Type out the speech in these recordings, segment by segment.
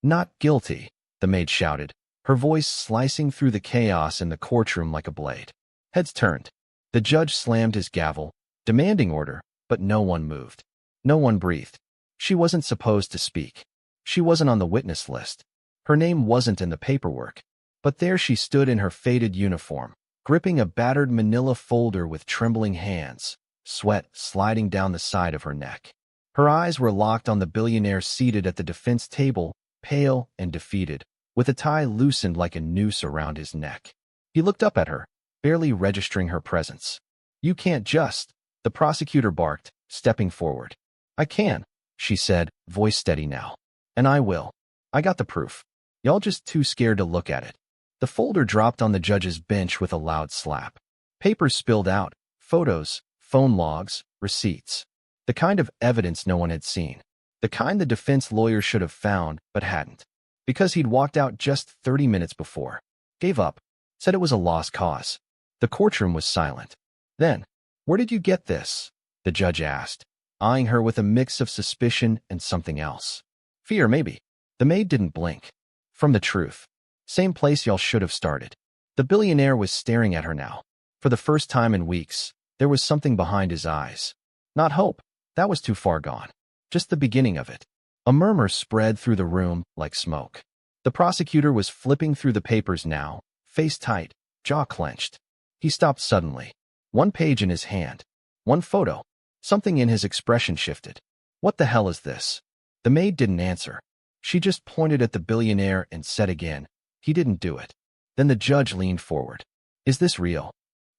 "Not guilty," the maid shouted, her voice slicing through the chaos in the courtroom like a blade. Heads turned. The judge slammed his gavel, demanding order, but no one moved. No one breathed. She wasn't supposed to speak. She wasn't on the witness list. Her name wasn't in the paperwork. But there she stood in her faded uniform, gripping a battered manila folder with trembling hands, sweat sliding down the side of her neck. Her eyes were locked on the billionaire seated at the defense table, pale and defeated, with a tie loosened like a noose around his neck. He looked up at her, barely registering her presence. "You can't just," the prosecutor barked, stepping forward. "I can," she said, voice steady now. "And I will. I got the proof. Y'all just too scared to look at it." The folder dropped on the judge's bench with a loud slap. Papers spilled out, photos, phone logs, receipts. The kind of evidence no one had seen. The kind the defense lawyer should have found, but hadn't. Because he'd walked out just 30 minutes before. Gave up. Said it was a lost cause. The courtroom was silent. Then, "Where did you get this?" the judge asked, eyeing her with a mix of suspicion and something else. "Fear, maybe." The maid didn't blink. "From the truth. Same place y'all should have started." The billionaire was staring at her now. For the first time in weeks, there was something behind his eyes. Not hope. That was too far gone. Just the beginning of it. A murmur spread through the room like smoke. The prosecutor was flipping through the papers now, face tight, jaw clenched. He stopped suddenly. One page in his hand. One photo. Something in his expression shifted. "What the hell is this?" The maid didn't answer. She just pointed at the billionaire and said again, "He didn't do it." Then the judge leaned forward. "Is this real?"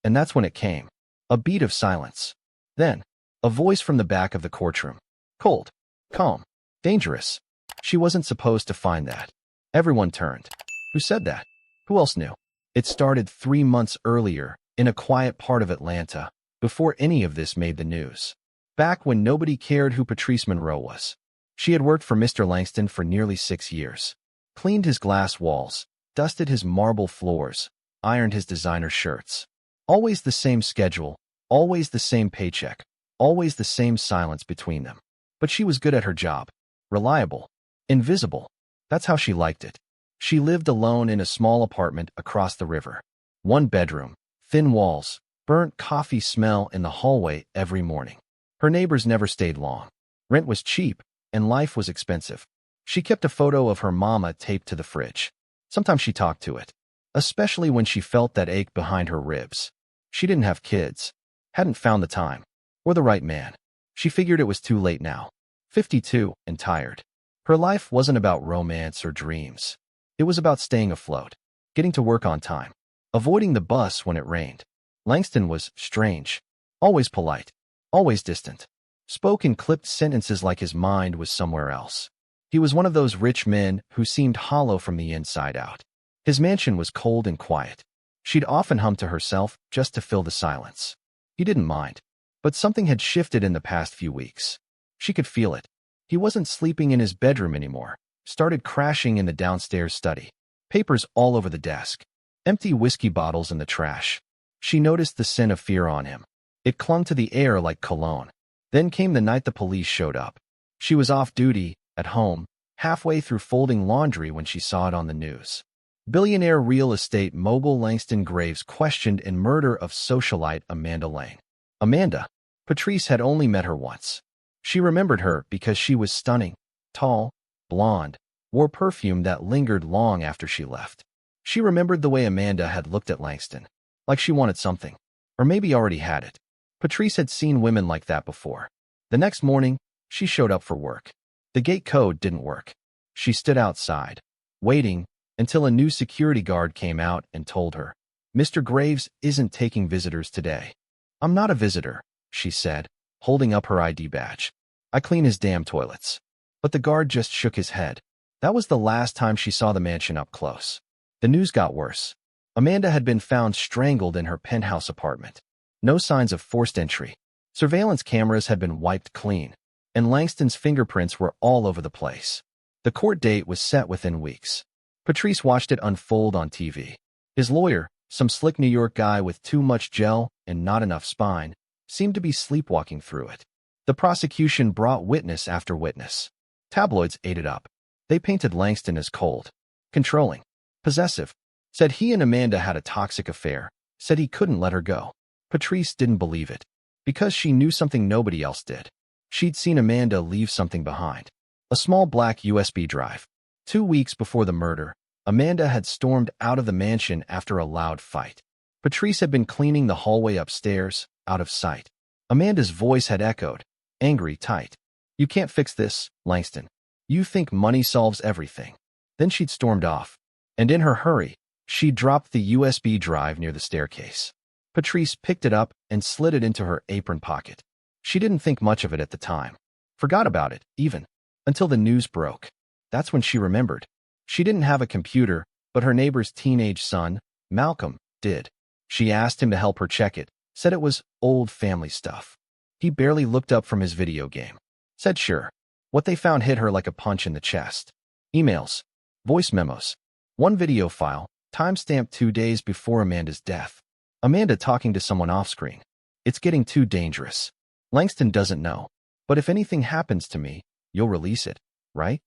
And that's when it came. A beat of silence. Then, a voice from the back of the courtroom. Cold. Calm. Dangerous. She wasn't supposed to find that. Everyone turned. Who said that? Who else knew? It started 3 months earlier, in a quiet part of Atlanta, before any of this made the news. Back when nobody cared who Patrice Monroe was. She had worked for Mr. Langston for nearly 6 years. Cleaned his glass walls, dusted his marble floors, ironed his designer shirts. Always the same schedule, always the same paycheck, always the same silence between them. But she was good at her job. Reliable. Invisible. That's how she liked it. She lived alone in a small apartment across the river. 1 bedroom, thin walls, burnt coffee smell in the hallway every morning. Her neighbors never stayed long. Rent was cheap, and life was expensive. She kept a photo of her mama taped to the fridge. Sometimes she talked to it, especially when she felt that ache behind her ribs. She didn't have kids, hadn't found the time, or the right man. She figured it was too late now. 52 and tired. Her life wasn't about romance or dreams. It was about staying afloat, getting to work on time, avoiding the bus when it rained. Langston was strange, always polite, always distant. Spoke in clipped sentences like his mind was somewhere else. He was one of those rich men who seemed hollow from the inside out. His mansion was cold and quiet. She'd often hum to herself just to fill the silence. He didn't mind. But something had shifted in the past few weeks. She could feel it. He wasn't sleeping in his bedroom anymore. Started crashing in the downstairs study. Papers all over the desk. Empty whiskey bottles in the trash. She noticed the scent of fear on him. It clung to the air like cologne. Then came the night the police showed up. She was off duty, at home, halfway through folding laundry when she saw it on the news. Billionaire real estate mogul Langston Graves questioned in murder of socialite Amanda Lane. Amanda. Patrice had only met her once. She remembered her because she was stunning, tall, blonde, wore perfume that lingered long after she left. She remembered the way Amanda had looked at Langston, like she wanted something, or maybe already had it. Patrice had seen women like that before. The next morning, she showed up for work. The gate code didn't work. She stood outside, waiting, until a new security guard came out and told her, "Mr. Graves isn't taking visitors today." "I'm not a visitor," she said, holding up her ID badge. "I clean his damn toilets." But the guard just shook his head. That was the last time she saw the mansion up close. The news got worse. Amanda had been found strangled in her penthouse apartment. No signs of forced entry. Surveillance cameras had been wiped clean, and Langston's fingerprints were all over the place. The court date was set within weeks. Patrice watched it unfold on TV. His lawyer, some slick New York guy with too much gel and not enough spine, seemed to be sleepwalking through it. The prosecution brought witness after witness. Tabloids ate it up. They painted Langston as cold, controlling, possessive, said he and Amanda had a toxic affair, said he couldn't let her go. Patrice didn't believe it, because she knew something nobody else did. She'd seen Amanda leave something behind. A small black USB drive. 2 weeks before the murder, Amanda had stormed out of the mansion after a loud fight. Patrice had been cleaning the hallway upstairs, out of sight. Amanda's voice had echoed, angry, tight. "You can't fix this, Langston. You think money solves everything." Then she'd stormed off, and in her hurry, she dropped the USB drive near the staircase. Patrice picked it up and slid it into her apron pocket. She didn't think much of it at the time. Forgot about it, even, until the news broke. That's when she remembered. She didn't have a computer, but her neighbor's teenage son, Malcolm, did. She asked him to help her check it, said it was old family stuff. He barely looked up from his video game. Said sure. What they found hit her like a punch in the chest. Emails, voice memos, one video file, timestamped 2 days before Amanda's death. Amanda talking to someone off-screen. "It's getting too dangerous. Langston doesn't know, but if anything happens to me, you'll release it, right?"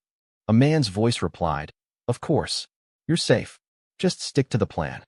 A man's voice replied, "Of course. You're safe. Just stick to the plan."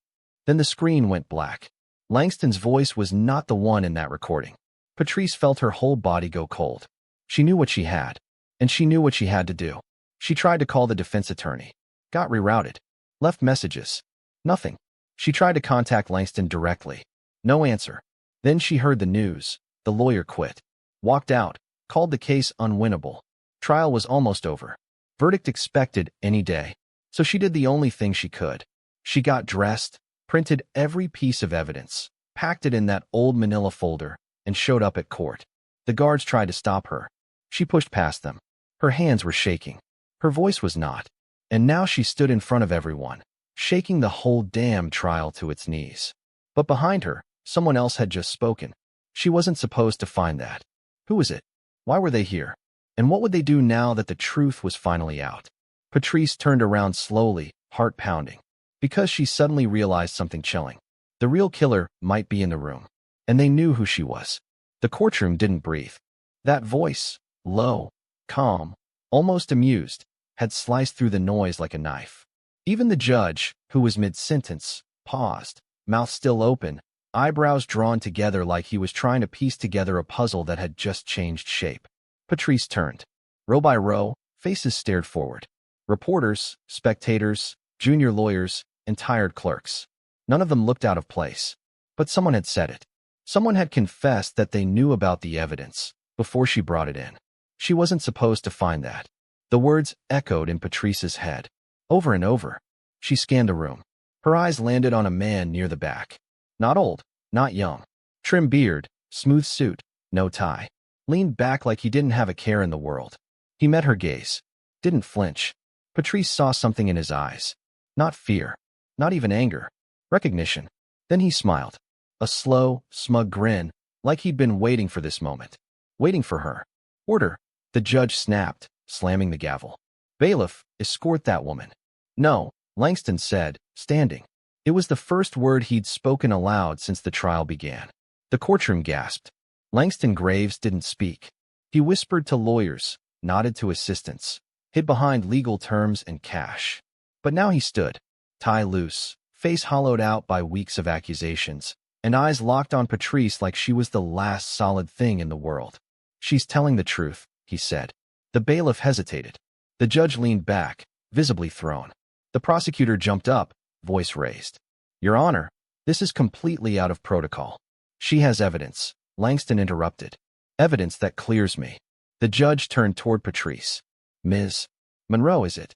Then the screen went black. Langston's voice was not the one in that recording. Patrice felt her whole body go cold. She knew what she had, and she knew what she had to do. She tried to call the defense attorney. Got rerouted. Left messages. Nothing. She tried to contact Langston directly. No answer. Then she heard the news. The lawyer quit. Walked out. Called the case unwinnable. Trial was almost over. Verdict expected any day. So she did the only thing she could. She got dressed, printed every piece of evidence, packed it in that old manila folder, and showed up at court. The guards tried to stop her. She pushed past them. Her hands were shaking. Her voice was not. And now she stood in front of everyone, shaking the whole damn trial to its knees. But behind her, someone else had just spoken. She wasn't supposed to find that. Who was it? Why were they here? And what would they do now that the truth was finally out? Patrice turned around slowly, heart pounding, because she suddenly realized something chilling. The real killer might be in the room, and they knew who she was. The courtroom didn't breathe. That voice, low, calm, almost amused, had sliced through the noise like a knife. Even the judge, who was mid-sentence, paused, mouth still open, eyebrows drawn together like he was trying to piece together a puzzle that had just changed shape. Patrice turned. Row by row, faces stared forward. Reporters, spectators, junior lawyers, and tired clerks. None of them looked out of place. But someone had said it. Someone had confessed that they knew about the evidence before she brought it in. She wasn't supposed to find that. The words echoed in Patrice's head, over and over. She scanned the room. Her eyes landed on a man near the back. Not old, not young. Trim beard, smooth suit, no tie. Leaned back like he didn't have a care in the world. He met her gaze. Didn't flinch. Patrice saw something in his eyes. Not fear. Not even anger. Recognition. Then he smiled. A slow, smug grin, like he'd been waiting for this moment. Waiting for her. "Order," the judge snapped, slamming the gavel. "Bailiff, escort that woman." "No," Langston said, standing. It was the first word he'd spoken aloud since the trial began. The courtroom gasped. Langston Graves didn't speak. He whispered to lawyers, nodded to assistants, hid behind legal terms and cash. But now he stood, tie loose, face hollowed out by weeks of accusations, and eyes locked on Patrice like she was the last solid thing in the world. "She's telling the truth," he said. The bailiff hesitated. The judge leaned back, visibly thrown. The prosecutor jumped up, voice raised. "Your Honor, this is completely out of protocol. She has evidence," Langston interrupted. "Evidence that clears me." The judge turned toward Patrice. "Ms. Monroe, is it?"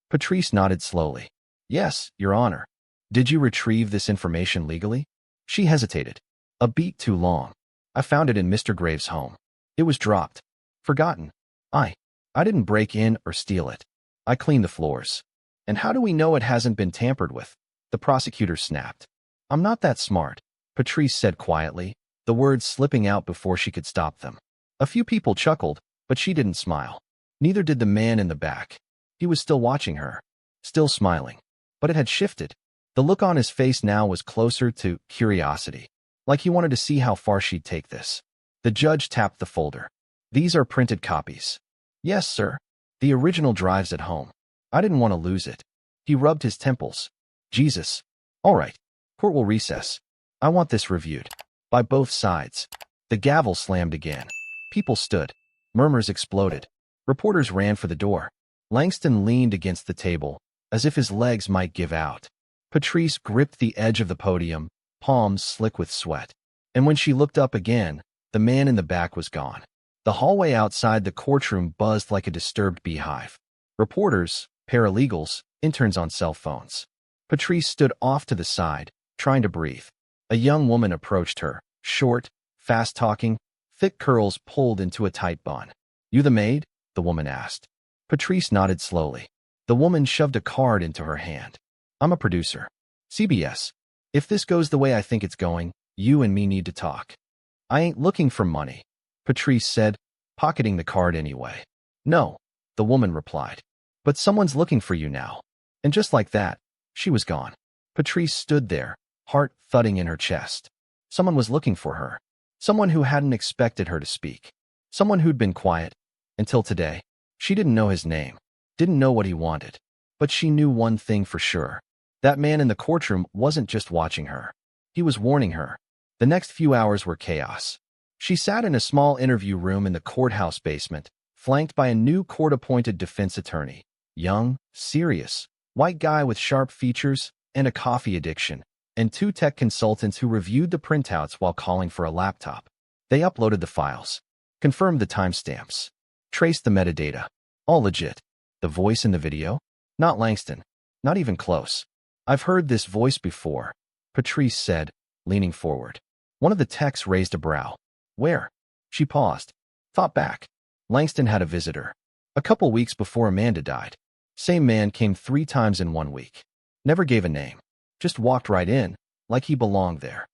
Patrice nodded slowly. "Yes, Your Honor." "Did you retrieve this information legally?" She hesitated. "A beat too long. I found it in Mr. Graves' home. It was dropped. Forgotten. I didn't break in or steal it. I cleaned the floors." "And how do we know it hasn't been tampered with?" The prosecutor snapped. "I'm not that smart," Patrice said quietly, the words slipping out before she could stop them. A few people chuckled, but she didn't smile. Neither did the man in the back. He was still watching her, still smiling. But it had shifted. The look on his face now was closer to curiosity, like he wanted to see how far she'd take this. The judge tapped the folder. "These are printed copies." "Yes, sir. The original drive's at home." I didn't want to lose it. He rubbed his temples. Jesus. All right. Court will recess. I want this reviewed. By both sides. The gavel slammed again. People stood. Murmurs exploded. Reporters ran for the door. Langston leaned against the table, as if his legs might give out. Patrice gripped the edge of the podium, palms slick with sweat. And when she looked up again, the man in the back was gone. The hallway outside the courtroom buzzed like a disturbed beehive. Reporters, paralegals, interns on cell phones. Patrice stood off to the side, trying to breathe. A young woman approached her, short, fast-talking, thick curls pulled into a tight bun. You the maid? The woman asked. Patrice nodded slowly. The woman shoved a card into her hand. I'm a producer. CBS. If this goes the way I think it's going, you and me need to talk. I ain't looking for money, Patrice said, pocketing the card anyway. No, the woman replied. But someone's looking for you now. And just like that, she was gone. Patrice stood there, heart thudding in her chest. Someone was looking for her. Someone who hadn't expected her to speak. Someone who'd been quiet. Until today. She didn't know his name. Didn't know what he wanted. But she knew one thing for sure. That man in the courtroom wasn't just watching her. He was warning her. The next few hours were chaos. She sat in a small interview room in the courthouse basement, flanked by a new court-appointed defense attorney. Young, serious, white guy with sharp features and a coffee addiction, and two tech consultants who reviewed the printouts while calling for a laptop. They uploaded the files, confirmed the timestamps, traced the metadata. All legit. The voice in the video? Not Langston. Not even close. I've heard this voice before, Patrice said, leaning forward. One of the techs raised a brow. Where? She paused. Thought back. Langston had a visitor. A couple weeks before Amanda died. Same man came 3 times in 1 week. Never gave a name. Just walked right in, like he belonged there.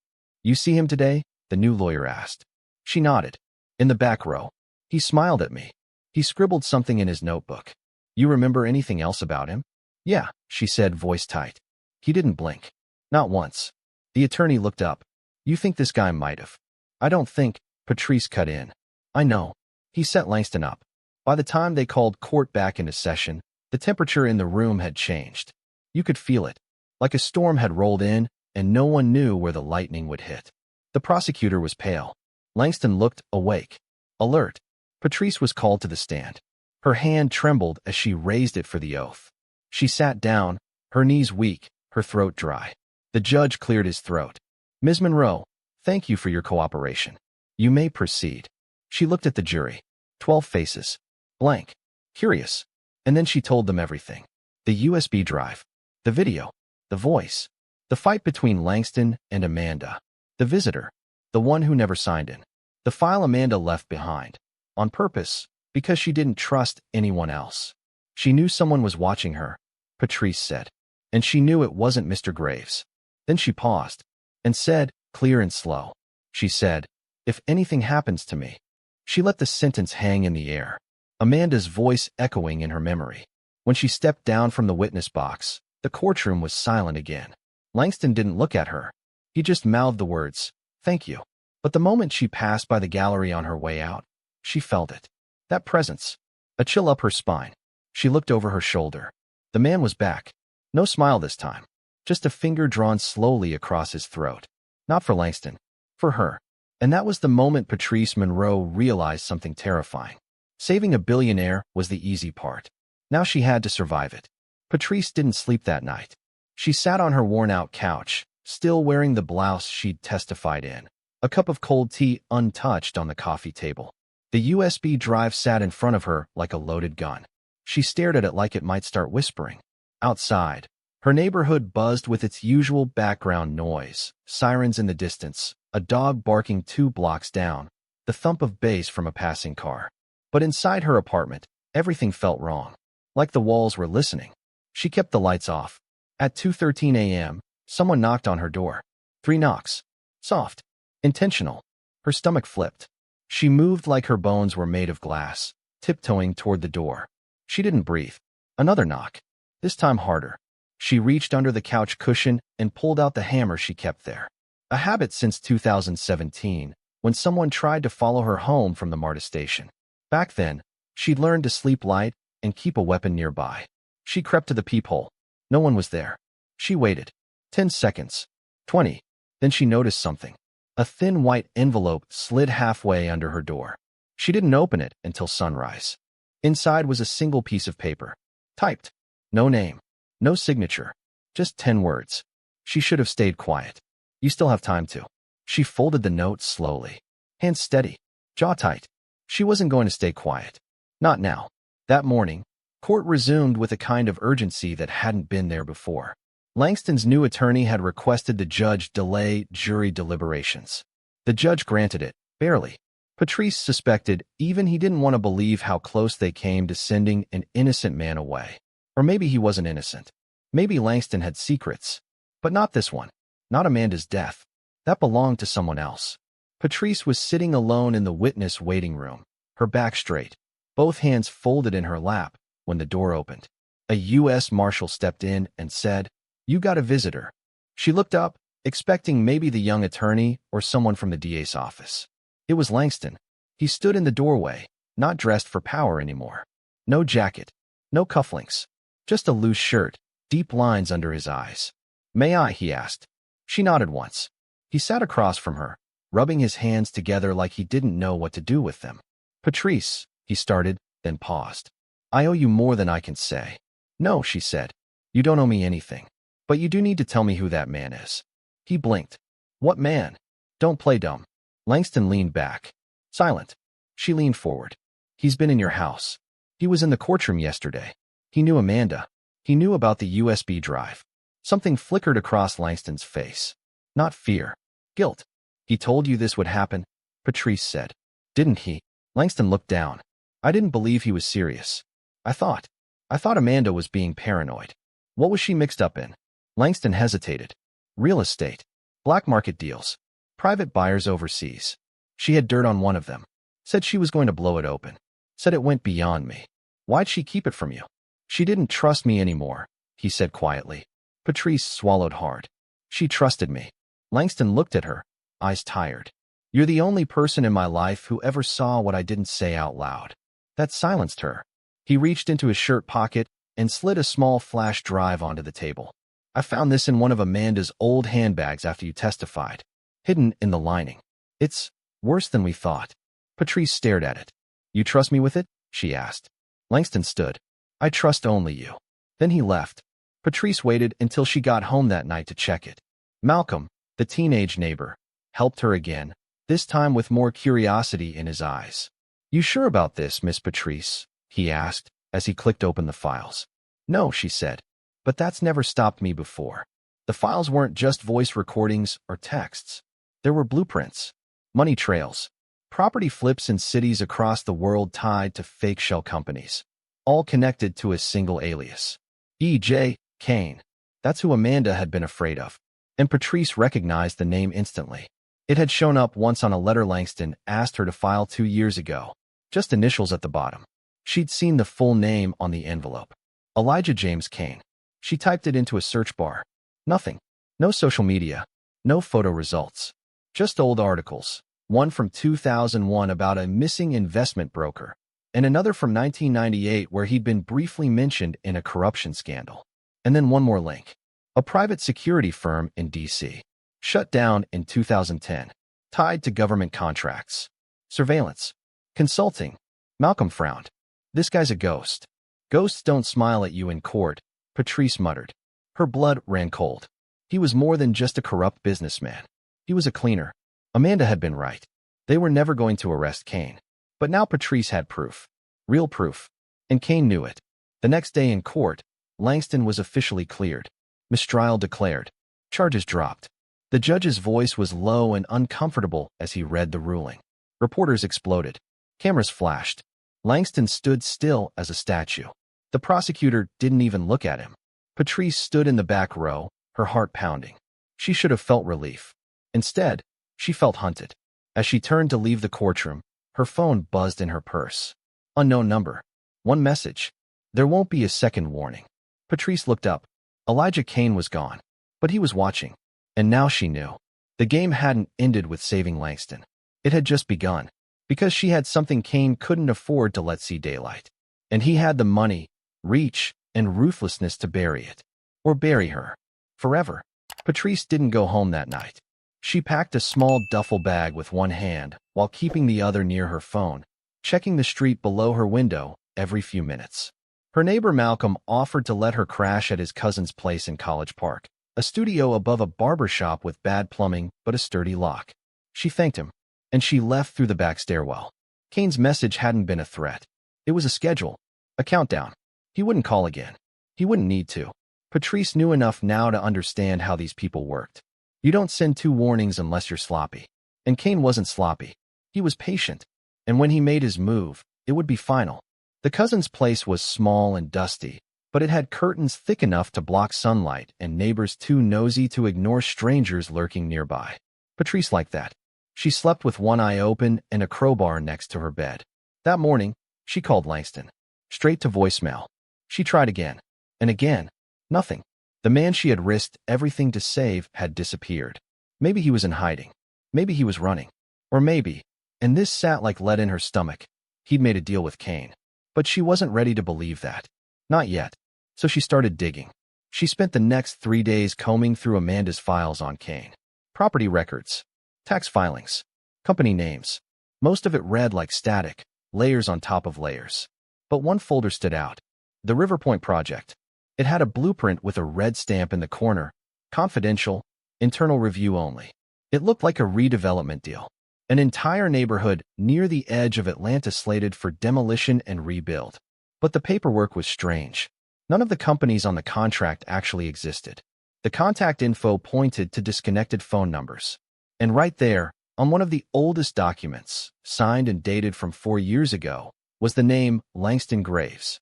You see him today? The new lawyer asked. She nodded. In the back row. He smiled at me. He scribbled something in his notebook. You remember anything else about him? Yeah, she said, voice tight. He didn't blink. Not once. The attorney looked up. You think this guy might have? I don't think, Patrice cut in. I know. He set Langston up. By the time they called court back into session, the temperature in the room had changed. You could feel it. Like a storm had rolled in, and no one knew where the lightning would hit. The prosecutor was pale. Langston looked awake. Alert. Patrice was called to the stand. Her hand trembled as she raised it for the oath. She sat down, her knees weak, her throat dry. The judge cleared his throat. Ms. Monroe, thank you for your cooperation. You may proceed. She looked at the jury. 12 faces. Blank. Curious. And then she told them everything. The USB drive. The video. The voice. The fight between Langston and Amanda. The visitor. The one who never signed in. The file Amanda left behind. On purpose, because she didn't trust anyone else. She knew someone was watching her, Patrice said. And she knew it wasn't Mr. Graves. Then she paused and said, clear and slow. She said, if anything happens to me. She let the sentence hang in the air, Amanda's voice echoing in her memory. When she stepped down from the witness box, the courtroom was silent again. Langston didn't look at her. He just mouthed the words, thank you. But the moment she passed by the gallery on her way out, she felt it. That presence. A chill up her spine. She looked over her shoulder. The man was back. No smile this time. Just a finger drawn slowly across his throat. Not for Langston. For her. And that was the moment Patrice Monroe realized something terrifying. Saving a billionaire was the easy part. Now she had to survive it. Patrice didn't sleep that night. She sat on her worn-out couch, still wearing the blouse she'd testified in. A cup of cold tea untouched on the coffee table. The USB drive sat in front of her like a loaded gun. She stared at it like it might start whispering. Outside, her neighborhood buzzed with its usual background noise, sirens in the distance, a dog barking 2 blocks down, the thump of bass from a passing car. But inside her apartment, everything felt wrong. Like the walls were listening. She kept the lights off. At 2:13 a.m., someone knocked on her door. 3 knocks. Soft. Intentional. Her stomach flipped. She moved like her bones were made of glass, tiptoeing toward the door. She didn't breathe. Another knock. This time harder. She reached under the couch cushion and pulled out the hammer she kept there. A habit since 2017, when someone tried to follow her home from the MARTA station. Back then, she'd learned to sleep light and keep a weapon nearby. She crept to the peephole. No one was there. She waited. 10 seconds. 20. Then she noticed something. A thin white envelope slid halfway under her door. She didn't open it until sunrise. Inside was a single piece of paper. Typed. No name. No signature. Just 10 words. She should have stayed quiet. You still have time to. She folded the note slowly. Hands steady. Jaw tight. She wasn't going to stay quiet. Not now. That morning, court resumed with a kind of urgency that hadn't been there before. Langston's new attorney had requested the judge delay jury deliberations. The judge granted it, barely. Patrice suspected even he didn't want to believe how close they came to sending an innocent man away. Or maybe he wasn't innocent. Maybe Langston had secrets. But not this one. Not Amanda's death. That belonged to someone else. Patrice was sitting alone in the witness waiting room, her back straight, both hands folded in her lap, when the door opened. A U.S. Marshal stepped in and said, "You got a visitor." She looked up, expecting maybe the young attorney or someone from the DA's office. It was Langston. He stood in the doorway, not dressed for power anymore. No jacket, no cufflinks, just a loose shirt, deep lines under his eyes. "May I?" he asked. She nodded once. He sat across from her, rubbing his hands together like he didn't know what to do with them. "Patrice," he started, then paused. "I owe you more than I can say." "No," she said. "You don't owe me anything. But you do need to tell me who that man is." He blinked. "What man?" "Don't play dumb." Langston leaned back. Silent. She leaned forward. "He's been in your house. He was in the courtroom yesterday. He knew Amanda. He knew about the USB drive." Something flickered across Langston's face. Not fear. Guilt. "He told you this would happen?" Patrice said. "Didn't he?" Langston looked down. "I didn't believe he was serious. I thought Amanda was being paranoid." "What was she mixed up in?" Langston hesitated. "Real estate. Black market deals. Private buyers overseas. She had dirt on one of them. Said she was going to blow it open. Said it went beyond me. Why'd she keep it from you?" "She didn't trust me anymore," he said quietly. Patrice swallowed hard. "She trusted me." Langston looked at her, eyes tired. "You're the only person in my life who ever saw what I didn't say out loud." That silenced her. He reached into his shirt pocket and slid a small flash drive onto the table. "I found this in one of Amanda's old handbags after you testified. Hidden in the lining. It's worse than we thought." Patrice stared at it. "You trust me with it?" she asked. Langston stood. "I trust only you." Then he left. Patrice waited until she got home that night to check it. Malcolm, the teenage neighbor, helped her again, this time with more curiosity in his eyes. "You sure about this, Miss Patrice?" he asked, as he clicked open the files. "No," she said. "But that's never stopped me before." The files weren't just voice recordings or texts. There were blueprints, money trails, property flips in cities across the world tied to fake shell companies, all connected to a single alias. E.J. Kane. That's who Amanda had been afraid of. And Patrice recognized the name instantly. It had shown up once on a letter Langston asked her to file 2 years ago. Just initials at the bottom. She'd seen the full name on the envelope. Elijah James Kane. She typed it into a search bar. Nothing. No social media. No photo results. Just old articles. One from 2001 about a missing investment broker, and another from 1998 where he'd been briefly mentioned in a corruption scandal. And then one more link. A private security firm in D.C. Shut down in 2010. Tied to government contracts. Surveillance. Consulting. Malcolm frowned. "This guy's a ghost." "Ghosts don't smile at you in court," Patrice muttered. Her blood ran cold. He was more than just a corrupt businessman. He was a cleaner. Amanda had been right. They were never going to arrest Kane. But now Patrice had proof. Real proof. And Kane knew it. The next day in court, Langston was officially cleared. Mistrial declared. Charges dropped. The judge's voice was low and uncomfortable as he read the ruling. Reporters exploded. Cameras flashed. Langston stood still as a statue. The prosecutor didn't even look at him. Patrice stood in the back row, her heart pounding. She should have felt relief. Instead, she felt hunted. As she turned to leave the courtroom, her phone buzzed in her purse. Unknown number. One message. "There won't be a second warning." Patrice looked up. Elijah Kane was gone. But he was watching. And now she knew. The game hadn't ended with saving Langston. It had just begun. Because she had something Kane couldn't afford to let see daylight. And he had the money, reach, and ruthlessness to bury it. Or bury her. Forever. Patrice didn't go home that night. She packed a small duffel bag with one hand while keeping the other near her phone, checking the street below her window every few minutes. Her neighbor Malcolm offered to let her crash at his cousin's place in College Park, a studio above a barber shop with bad plumbing but a sturdy lock. She thanked him, and she left through the back stairwell. Kane's message hadn't been a threat. It was a schedule, a countdown. He wouldn't call again. He wouldn't need to. Patrice knew enough now to understand how these people worked. You don't send 2 warnings unless you're sloppy. And Kane wasn't sloppy. He was patient. And when he made his move, it would be final. The cousin's place was small and dusty, but it had curtains thick enough to block sunlight and neighbors too nosy to ignore strangers lurking nearby. Patrice liked that. She slept with one eye open and a crowbar next to her bed. That morning, she called Langston. Straight to voicemail. She tried again. And again. Nothing. The man she had risked everything to save had disappeared. Maybe he was in hiding. Maybe he was running. Or maybe, and this sat like lead in her stomach, he'd made a deal with Kane. But she wasn't ready to believe that. Not yet. So she started digging. She spent the next 3 days combing through Amanda's files on Kane. Property records. Tax filings. Company names. Most of it read like static, layers on top of layers. But one folder stood out. The River Point Project. It had a blueprint with a red stamp in the corner. Confidential. Internal review only. It looked like a redevelopment deal. An entire neighborhood near the edge of Atlanta slated for demolition and rebuild. But the paperwork was strange. None of the companies on the contract actually existed. The contact info pointed to disconnected phone numbers. And right there, on one of the oldest documents, signed and dated from 4 years ago, was the name Langston Graves.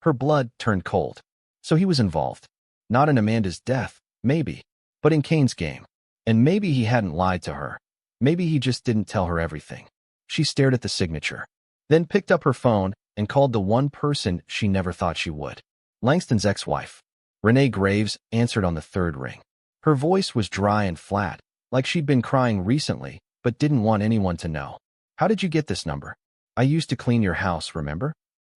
Her blood turned cold. So he was involved. Not in Amanda's death, maybe, but in Kane's game. And maybe he hadn't lied to her. Maybe he just didn't tell her everything. She stared at the signature, then picked up her phone and called the one person she never thought she would. Langston's ex-wife. Renee Graves answered on the 3rd ring. Her voice was dry and flat, like she'd been crying recently, but didn't want anyone to know. How did you get this number? I used to clean your house, remember?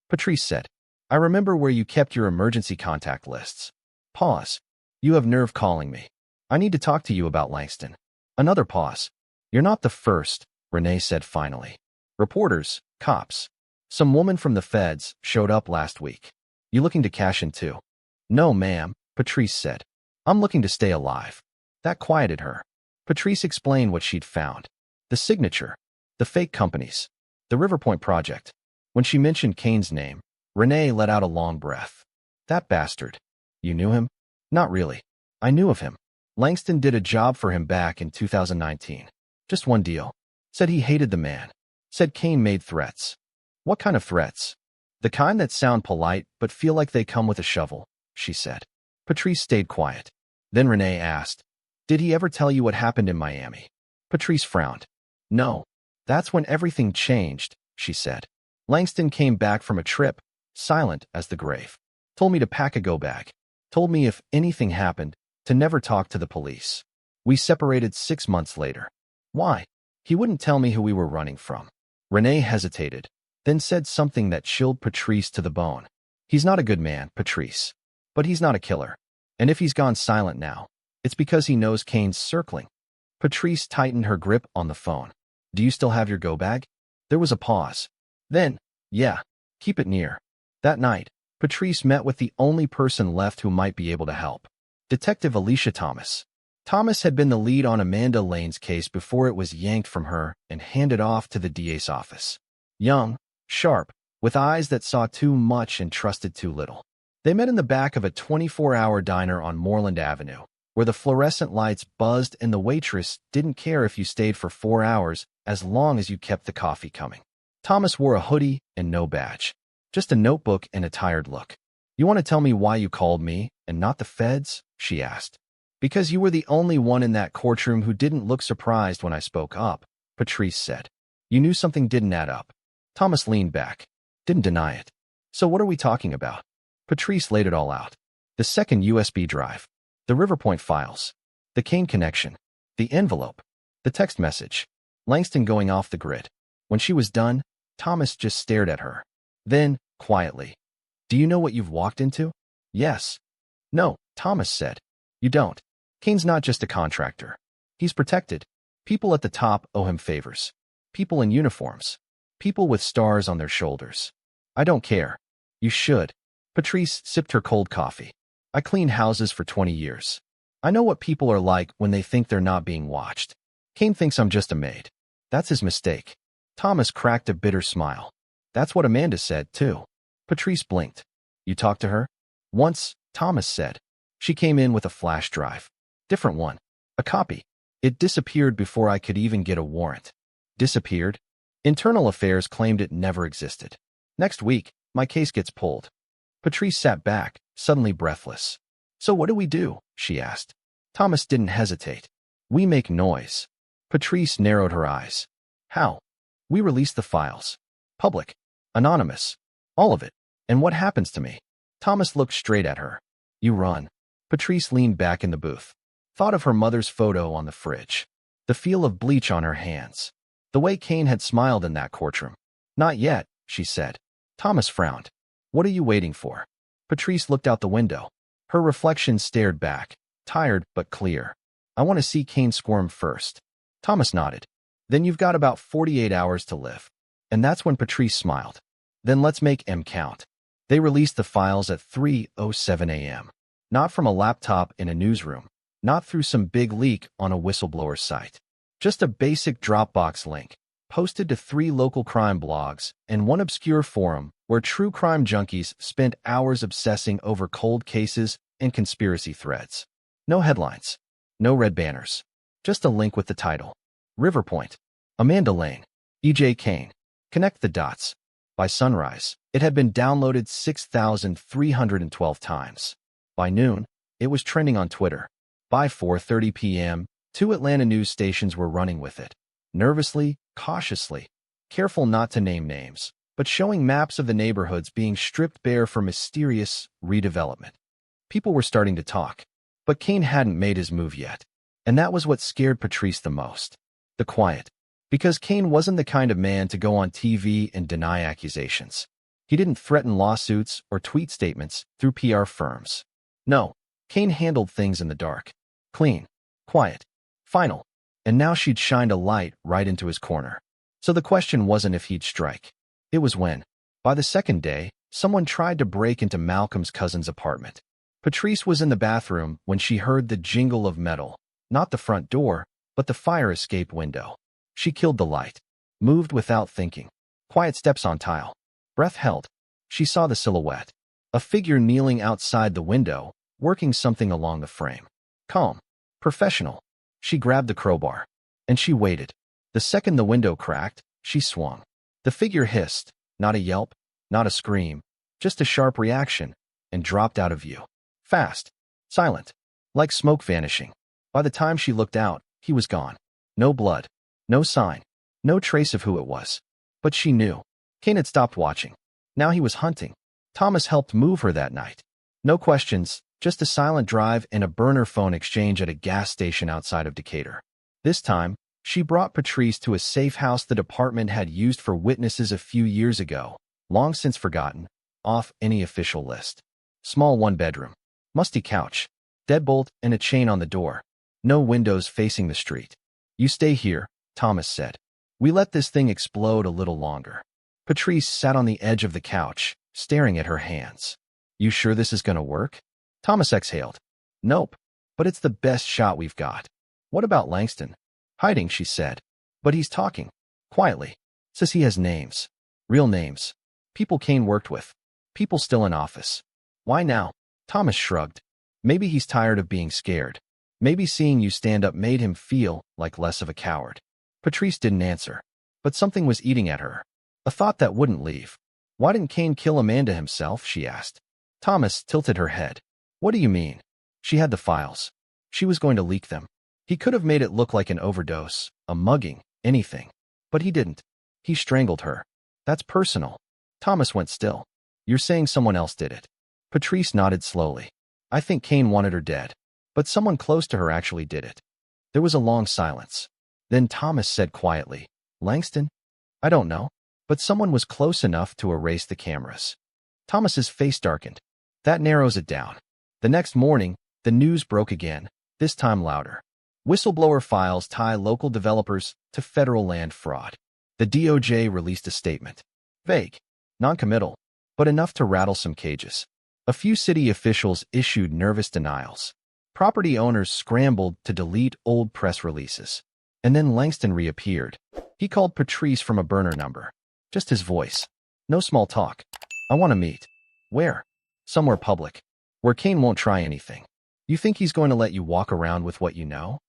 Patrice said. I remember where you kept your emergency contact lists. Pause. You have nerve calling me. I need to talk to you about Langston. Another pause. You're not the first, Renee said finally. Reporters, cops. Some woman from the feds showed up last week. You looking to cash in too? No, ma'am, Patrice said. I'm looking to stay alive. That quieted her. Patrice explained what she'd found. The signature. The fake companies. The River Point Project. When she mentioned Kane's name, Renee let out a long breath. That bastard. You knew him? Not really. I knew of him. Langston did a job for him back in 2019. Just one deal. Said he hated the man. Said Kane made threats. What kind of threats? The kind that sound polite but feel like they come with a shovel, she said. Patrice stayed quiet. Then Renee asked, did he ever tell you what happened in Miami? Patrice frowned. No. That's when everything changed, she said. Langston came back from a trip, silent as the grave. Told me to pack a go-bag. Told me if anything happened, to never talk to the police. We separated 6 months later. Why? He wouldn't tell me who we were running from. Renee hesitated, then said something that chilled Patrice to the bone. He's not a good man, Patrice. But he's not a killer. And if he's gone silent now, it's because he knows Kane's circling. Patrice tightened her grip on the phone. Do you still have your go-bag? There was a pause. Then, yeah, keep it near. That night, Patrice met with the only person left who might be able to help. Detective Alicia Thomas. Thomas had been the lead on Amanda Lane's case before it was yanked from her and handed off to the DA's office. Young, sharp, with eyes that saw too much and trusted too little. They met in the back of a 24-hour diner on Moreland Avenue, where the fluorescent lights buzzed and the waitress didn't care if you stayed for 4 hours as long as you kept the coffee coming. Thomas wore a hoodie and no badge. Just a notebook and a tired look. You want to tell me why you called me and not the feds? She asked. Because you were the only one in that courtroom who didn't look surprised when I spoke up, Patrice said. You knew something didn't add up. Thomas leaned back. Didn't deny it. So what are we talking about? Patrice laid it all out. The second USB drive. The River Point files. The Kane connection. The envelope. The text message. Langston going off the grid. When she was done, Thomas just stared at her. Then, quietly. Do you know what you've walked into? Yes. No, Thomas said. You don't. Kane's not just a contractor. He's protected. People at the top owe him favors. People in uniforms. People with stars on their shoulders. I don't care. You should. Patrice sipped her cold coffee. I cleaned houses for 20 years. I know what people are like when they think they're not being watched. Kane thinks I'm just a maid. That's his mistake. Thomas cracked a bitter smile. That's what Amanda said, too. Patrice blinked. You talked to her? Once, Thomas said. She came in with a flash drive. Different one. A copy. It disappeared before I could even get a warrant. Disappeared? Internal Affairs claimed it never existed. Next week, my case gets pulled. Patrice sat back, suddenly breathless. So what do? She asked. Thomas didn't hesitate. We make noise. Patrice narrowed her eyes. How? We release the files. Public. Anonymous. All of it. And what happens to me? Thomas looked straight at her. You run. Patrice leaned back in the booth. Thought of her mother's photo on the fridge. The feel of bleach on her hands. The way Kane had smiled in that courtroom. Not yet, she said. Thomas frowned. What are you waiting for? Patrice looked out the window. Her reflection stared back, tired but clear. I want to see Kane squirm first. Thomas nodded. Then you've got about 48 hours to live. And that's when Patrice smiled. Then let's make M count. They released the files at 3:07 a.m. Not from a laptop in a newsroom. Not through some big leak on a whistleblower's site. Just a basic Dropbox link, posted to 3 local crime blogs and one obscure forum where true crime junkies spent hours obsessing over cold cases and conspiracy threads. No headlines. No red banners. Just a link with the title. River Point. Amanda Lane. E.J. Kane. Connect the dots. By sunrise, it had been downloaded 6,312 times. By noon, it was trending on Twitter. By 4:30 p.m., 2 Atlanta news stations were running with it. Nervously, cautiously, careful not to name names, but showing maps of the neighborhoods being stripped bare for mysterious redevelopment. People were starting to talk, but Kane hadn't made his move yet. And that was what scared Patrice the most. The quiet. Because Kane wasn't the kind of man to go on TV and deny accusations. He didn't threaten lawsuits or tweet statements through PR firms. No, Kane handled things in the dark. Clean. Quiet. Final. And now she'd shined a light right into his corner. So the question wasn't if he'd strike. It was when. By the second day, someone tried to break into Malcolm's cousin's apartment. Patrice was in the bathroom when she heard the jingle of metal. Not the front door, but the fire escape window. She killed the light. Moved without thinking. Quiet steps on tile. Breath held. She saw the silhouette. A figure kneeling outside the window, working something along the frame. Calm. Professional. She grabbed the crowbar. And she waited. The second the window cracked, she swung. The figure hissed. Not a yelp, not a scream, just a sharp reaction, and dropped out of view. Fast. Silent. Like smoke vanishing. By the time she looked out, he was gone. No blood. No sign. No trace of who it was. But she knew. Kane had stopped watching. Now he was hunting. Thomas helped move her that night. No questions, just a silent drive and a burner phone exchange at a gas station outside of Decatur. This time, she brought Patrice to a safe house the department had used for witnesses a few years ago, long since forgotten, off any official list. Small one-bedroom. Musty couch. Deadbolt and a chain on the door. No windows facing the street. You stay here, Thomas said. We let this thing explode a little longer. Patrice sat on the edge of the couch, staring at her hands. You sure this is gonna work? Thomas exhaled. Nope. But it's the best shot we've got. What about Langston? Hiding, she said. But he's talking. Quietly. Says he has names. Real names. People Kane worked with. People still in office. Why now? Thomas shrugged. Maybe he's tired of being scared. Maybe seeing you stand up made him feel like less of a coward. Patrice didn't answer. But something was eating at her. A thought that wouldn't leave. Why didn't Kane kill Amanda himself, she asked. Thomas tilted her head. What do you mean? She had the files. She was going to leak them. He could have made it look like an overdose, a mugging, anything. But he didn't. He strangled her. That's personal. Thomas went still. You're saying someone else did it. Patrice nodded slowly. I think Kane wanted her dead. But someone close to her actually did it. There was a long silence. Then Thomas said quietly, Langston? I don't know. But someone was close enough to erase the cameras. Thomas's face darkened. That narrows it down. The next morning, the news broke again, this time louder. Whistleblower files tie local developers to federal land fraud. The DOJ released a statement. Vague, non-committal, but enough to rattle some cages. A few city officials issued nervous denials. Property owners scrambled to delete old press releases. And then Langston reappeared. He called Patrice from a burner number. Just his voice. No small talk. I want to meet. Where? Somewhere public. Where Kane won't try anything. You think he's going to let you walk around with what you know?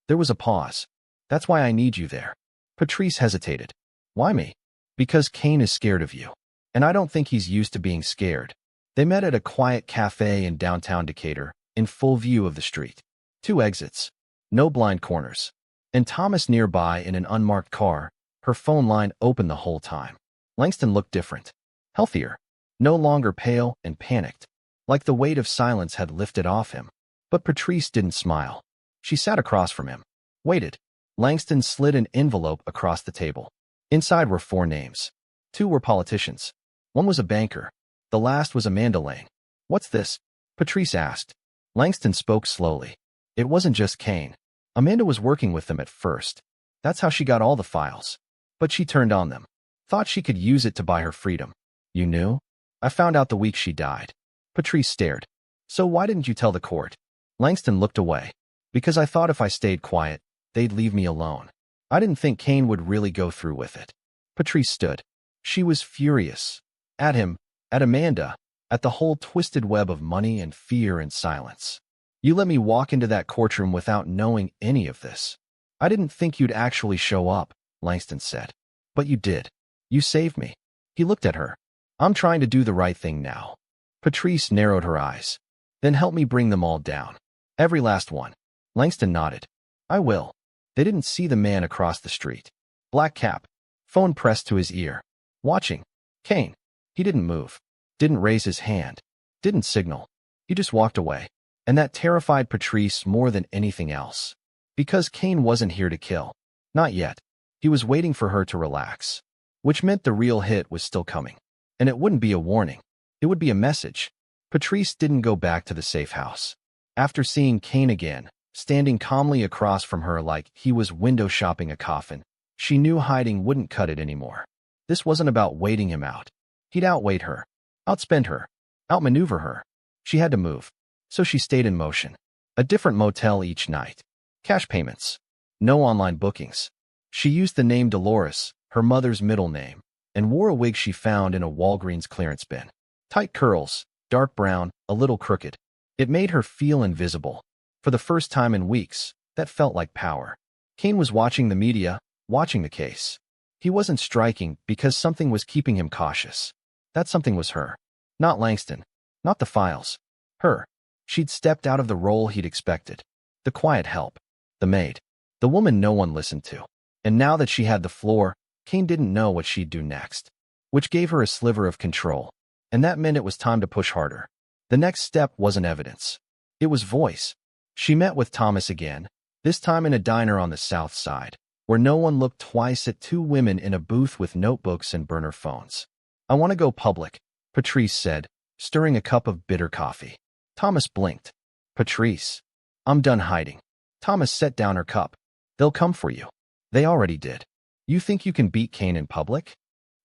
There was a pause. That's why I need you there. Patrice hesitated. Why me? Because Kane is scared of you. And I don't think he's used to being scared. They met at a quiet cafe in downtown Decatur, in full view of the street. 2 exits. No blind corners. And Thomas nearby in an unmarked car, her phone line open the whole time. Langston looked different. Healthier. No longer pale and panicked. Like the weight of silence had lifted off him. But Patrice didn't smile. She sat across from him. Waited. Langston slid an envelope across the table. Inside were 4 names. 2 were politicians. 1 was a banker. The last was Amanda Lane. What's this? Patrice asked. Langston spoke slowly. It wasn't just Kane. Amanda was working with them at first. That's how she got all the files. But she turned on them. Thought she could use it to buy her freedom. You knew? I found out the week she died. Patrice stared. So why didn't you tell the court? Langston looked away. Because I thought if I stayed quiet, they'd leave me alone. I didn't think Kane would really go through with it. Patrice stood. She was furious. At him, at Amanda, at the whole twisted web of money and fear and silence. You let me walk into that courtroom without knowing any of this. I didn't think you'd actually show up, Langston said. But you did. You saved me. He looked at her. I'm trying to do the right thing now. Patrice narrowed her eyes. Then help me bring them all down. Every last one. Langston nodded. I will. They didn't see the man across the street. Black cap. Phone pressed to his ear. Watching. Kane. He didn't move. Didn't raise his hand. Didn't signal. He just walked away. And that terrified Patrice more than anything else. Because Kane wasn't here to kill. Not yet. He was waiting for her to relax. Which meant the real hit was still coming. And it wouldn't be a warning. It would be a message. Patrice didn't go back to the safe house. After seeing Kane again, standing calmly across from her like he was window shopping a coffin, she knew hiding wouldn't cut it anymore. This wasn't about waiting him out. He'd outweighed her. Outspend her. Outmaneuver her. She had to move. So she stayed in motion. A different motel each night. Cash payments. No online bookings. She used the name Dolores, her mother's middle name, and wore a wig she found in a Walgreens clearance bin. Tight curls, dark brown, a little crooked. It made her feel invisible. For the first time in weeks, that felt like power. Kane was watching the media, watching the case. He wasn't striking because something was keeping him cautious. That something was her. Not Langston. Not the files. Her. She'd stepped out of the role he'd expected. The quiet help. The maid. The woman no one listened to. And now that she had the floor, Kane didn't know what she'd do next. Which gave her a sliver of control. And that meant it was time to push harder. The next step wasn't evidence. It was voice. She met with Thomas again, this time in a diner on the south side, where no one looked twice at 2 women in a booth with notebooks and burner phones. I want to go public, Patrice said, stirring a cup of bitter coffee. Thomas blinked. Patrice. I'm done hiding. Thomas set down her cup. They'll come for you. They already did. You think you can beat Kane in public?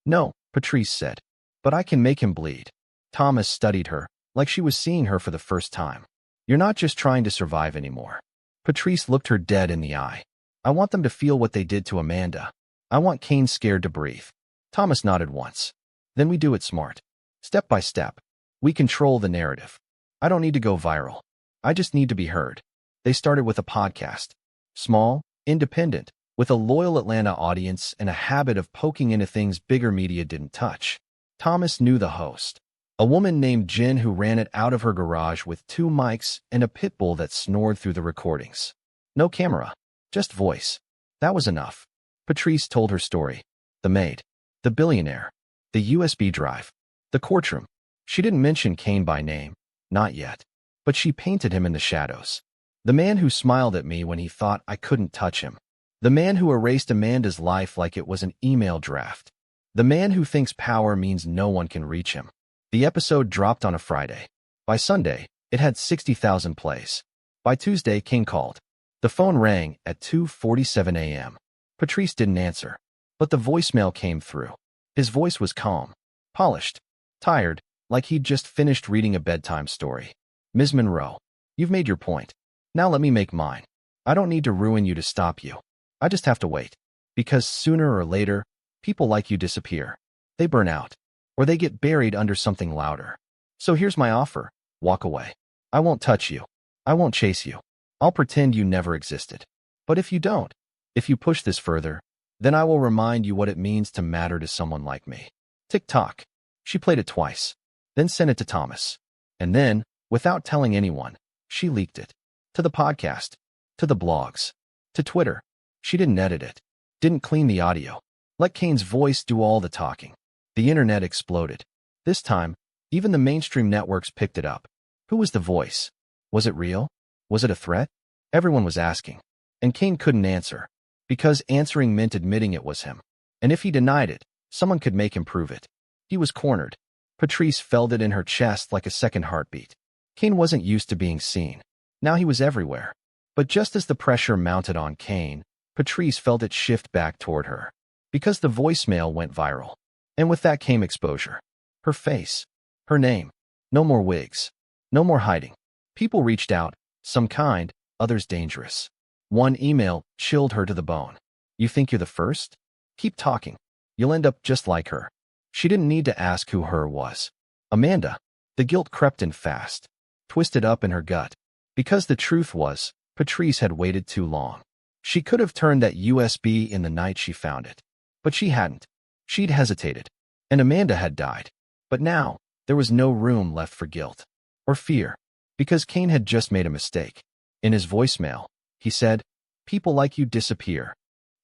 No, Patrice said. But I can make him bleed. Thomas studied her, like she was seeing her for the first time. You're not just trying to survive anymore. Patrice looked her dead in the eye. I want them to feel what they did to Amanda. I want Kane scared to breathe. Thomas nodded once. Then we do it smart. Step by step. We control the narrative. I don't need to go viral. I just need to be heard. They started with a podcast. Small, independent, with a loyal Atlanta audience and a habit of poking into things bigger media didn't touch. Thomas knew the host. A woman named Jen who ran it out of her garage with 2 mics and a pit bull that snored through the recordings. No camera. Just voice. That was enough. Patrice told her story. The maid. The billionaire. The USB drive. The courtroom. She didn't mention Kane by name. Not yet. But she painted him in the shadows. The man who smiled at me when he thought I couldn't touch him. The man who erased Amanda's life like it was an email draft. The man who thinks power means no one can reach him. The episode dropped on a Friday. By Sunday, it had 60,000 plays. By Tuesday, Kane called. The phone rang at 2:47 a.m. Patrice didn't answer, but the voicemail came through. His voice was calm, polished, tired, like he'd just finished reading a bedtime story. Ms. Monroe, you've made your point. Now let me make mine. I don't need to ruin you to stop you. I just have to wait. Because sooner or later, people like you disappear. They burn out. Or they get buried under something louder. So here's my offer. Walk away. I won't touch you. I won't chase you. I'll pretend you never existed. But if you don't, if you push this further, then I will remind you what it means to matter to someone like me. Tick-tock. She played it twice, then sent it to Thomas. And then, without telling anyone, she leaked it. To the podcast, to the blogs, to Twitter. She didn't edit it, didn't clean the audio. Let Kane's voice do all the talking. The internet exploded. This time, even the mainstream networks picked it up. Who was the voice? Was it real? Was it a threat? Everyone was asking. And Kane couldn't answer, because answering meant admitting it was him. And if he denied it, someone could make him prove it. He was cornered. Patrice felt it in her chest like a second heartbeat. Kane wasn't used to being seen. Now he was everywhere. But just as the pressure mounted on Kane, Patrice felt it shift back toward her. Because the voicemail went viral. And with that came exposure. Her face. Her name. No more wigs. No more hiding. People reached out, some kind, others dangerous. One email chilled her to the bone. You think you're the first? Keep talking. You'll end up just like her. She didn't need to ask who her was. Amanda. The guilt crept in fast, twisted up in her gut. Because the truth was, Patrice had waited too long. She could have turned that USB in the night she found it. But she hadn't. She'd hesitated. And Amanda had died. But now, there was no room left for guilt. Or fear. Because Kane had just made a mistake. In his voicemail, he said, "People like you disappear."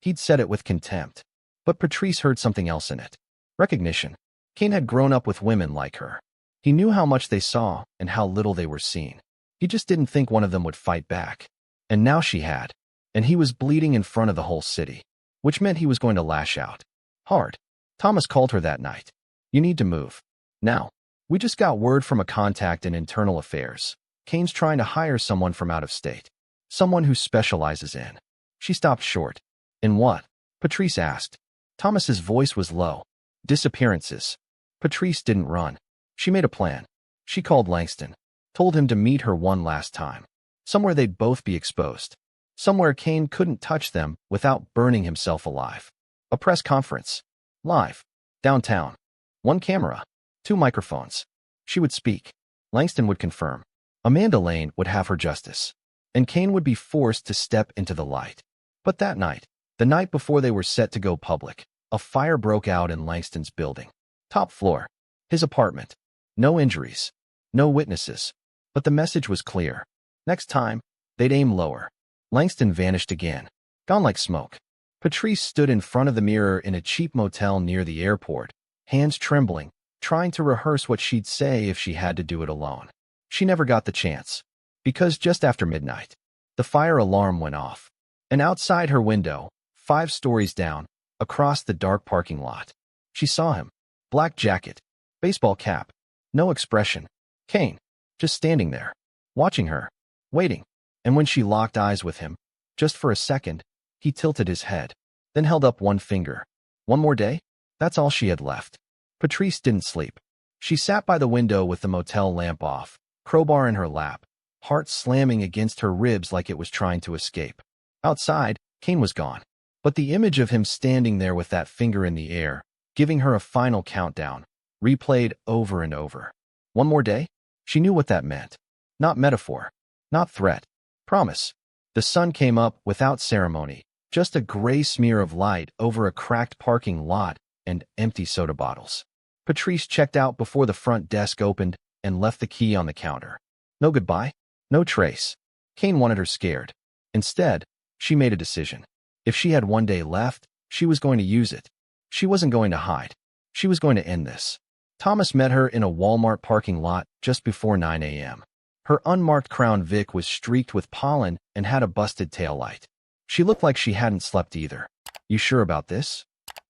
He'd said it with contempt. But Patrice heard something else in it. Recognition. Kane had grown up with women like her. He knew how much they saw and how little they were seen. He just didn't think one of them would fight back. And now she had. And he was bleeding in front of the whole city. Which meant he was going to lash out. Hard. Thomas called her that night. You need to move. Now. We just got word from a contact in internal affairs. Kane's trying to hire someone from out of state. Someone who specializes in. She stopped short. In what? Patrice asked. Thomas's voice was low. Disappearances. Patrice didn't run. She made a plan. She called Langston. Told him to meet her one last time. Somewhere they'd both be exposed. Somewhere Kane couldn't touch them without burning himself alive. A press conference. Live. Downtown. One camera. 2 microphones. She would speak. Langston would confirm. Amanda Lane would have her justice. And Kane would be forced to step into the light. But that night, the night before they were set to go public, a fire broke out in Langston's building. Top floor. His apartment. No injuries. No witnesses. But the message was clear. Next time, they'd aim lower. Langston vanished again. Gone like smoke. Patrice stood in front of the mirror in a cheap motel near the airport, hands trembling, trying to rehearse what she'd say if she had to do it alone. She never got the chance. Because just after midnight, the fire alarm went off. And outside her window, 5 stories down, across the dark parking lot, she saw him. Black jacket, baseball cap, no expression. Kane, just standing there, watching her, waiting. And when she locked eyes with him, just for a second, he tilted his head, then held up one finger. One more day? That's all she had left. Patrice didn't sleep. She sat by the window with the motel lamp off, crowbar in her lap, heart slamming against her ribs like it was trying to escape. Outside, Kane was gone. But the image of him standing there with that finger in the air, giving her a final countdown, replayed over and over. One more day? She knew what that meant. Not metaphor. Not threat. Promise. The sun came up without ceremony, just a gray smear of light over a cracked parking lot and empty soda bottles. Patrice checked out before the front desk opened and left the key on the counter. No goodbye. No trace. Kane wanted her scared. Instead, she made a decision. If she had one day left, she was going to use it. She wasn't going to hide. She was going to end this. Thomas met her in a Walmart parking lot just before 9 a.m. Her unmarked Crown Vic was streaked with pollen and had a busted taillight. She looked like she hadn't slept either. You sure about this?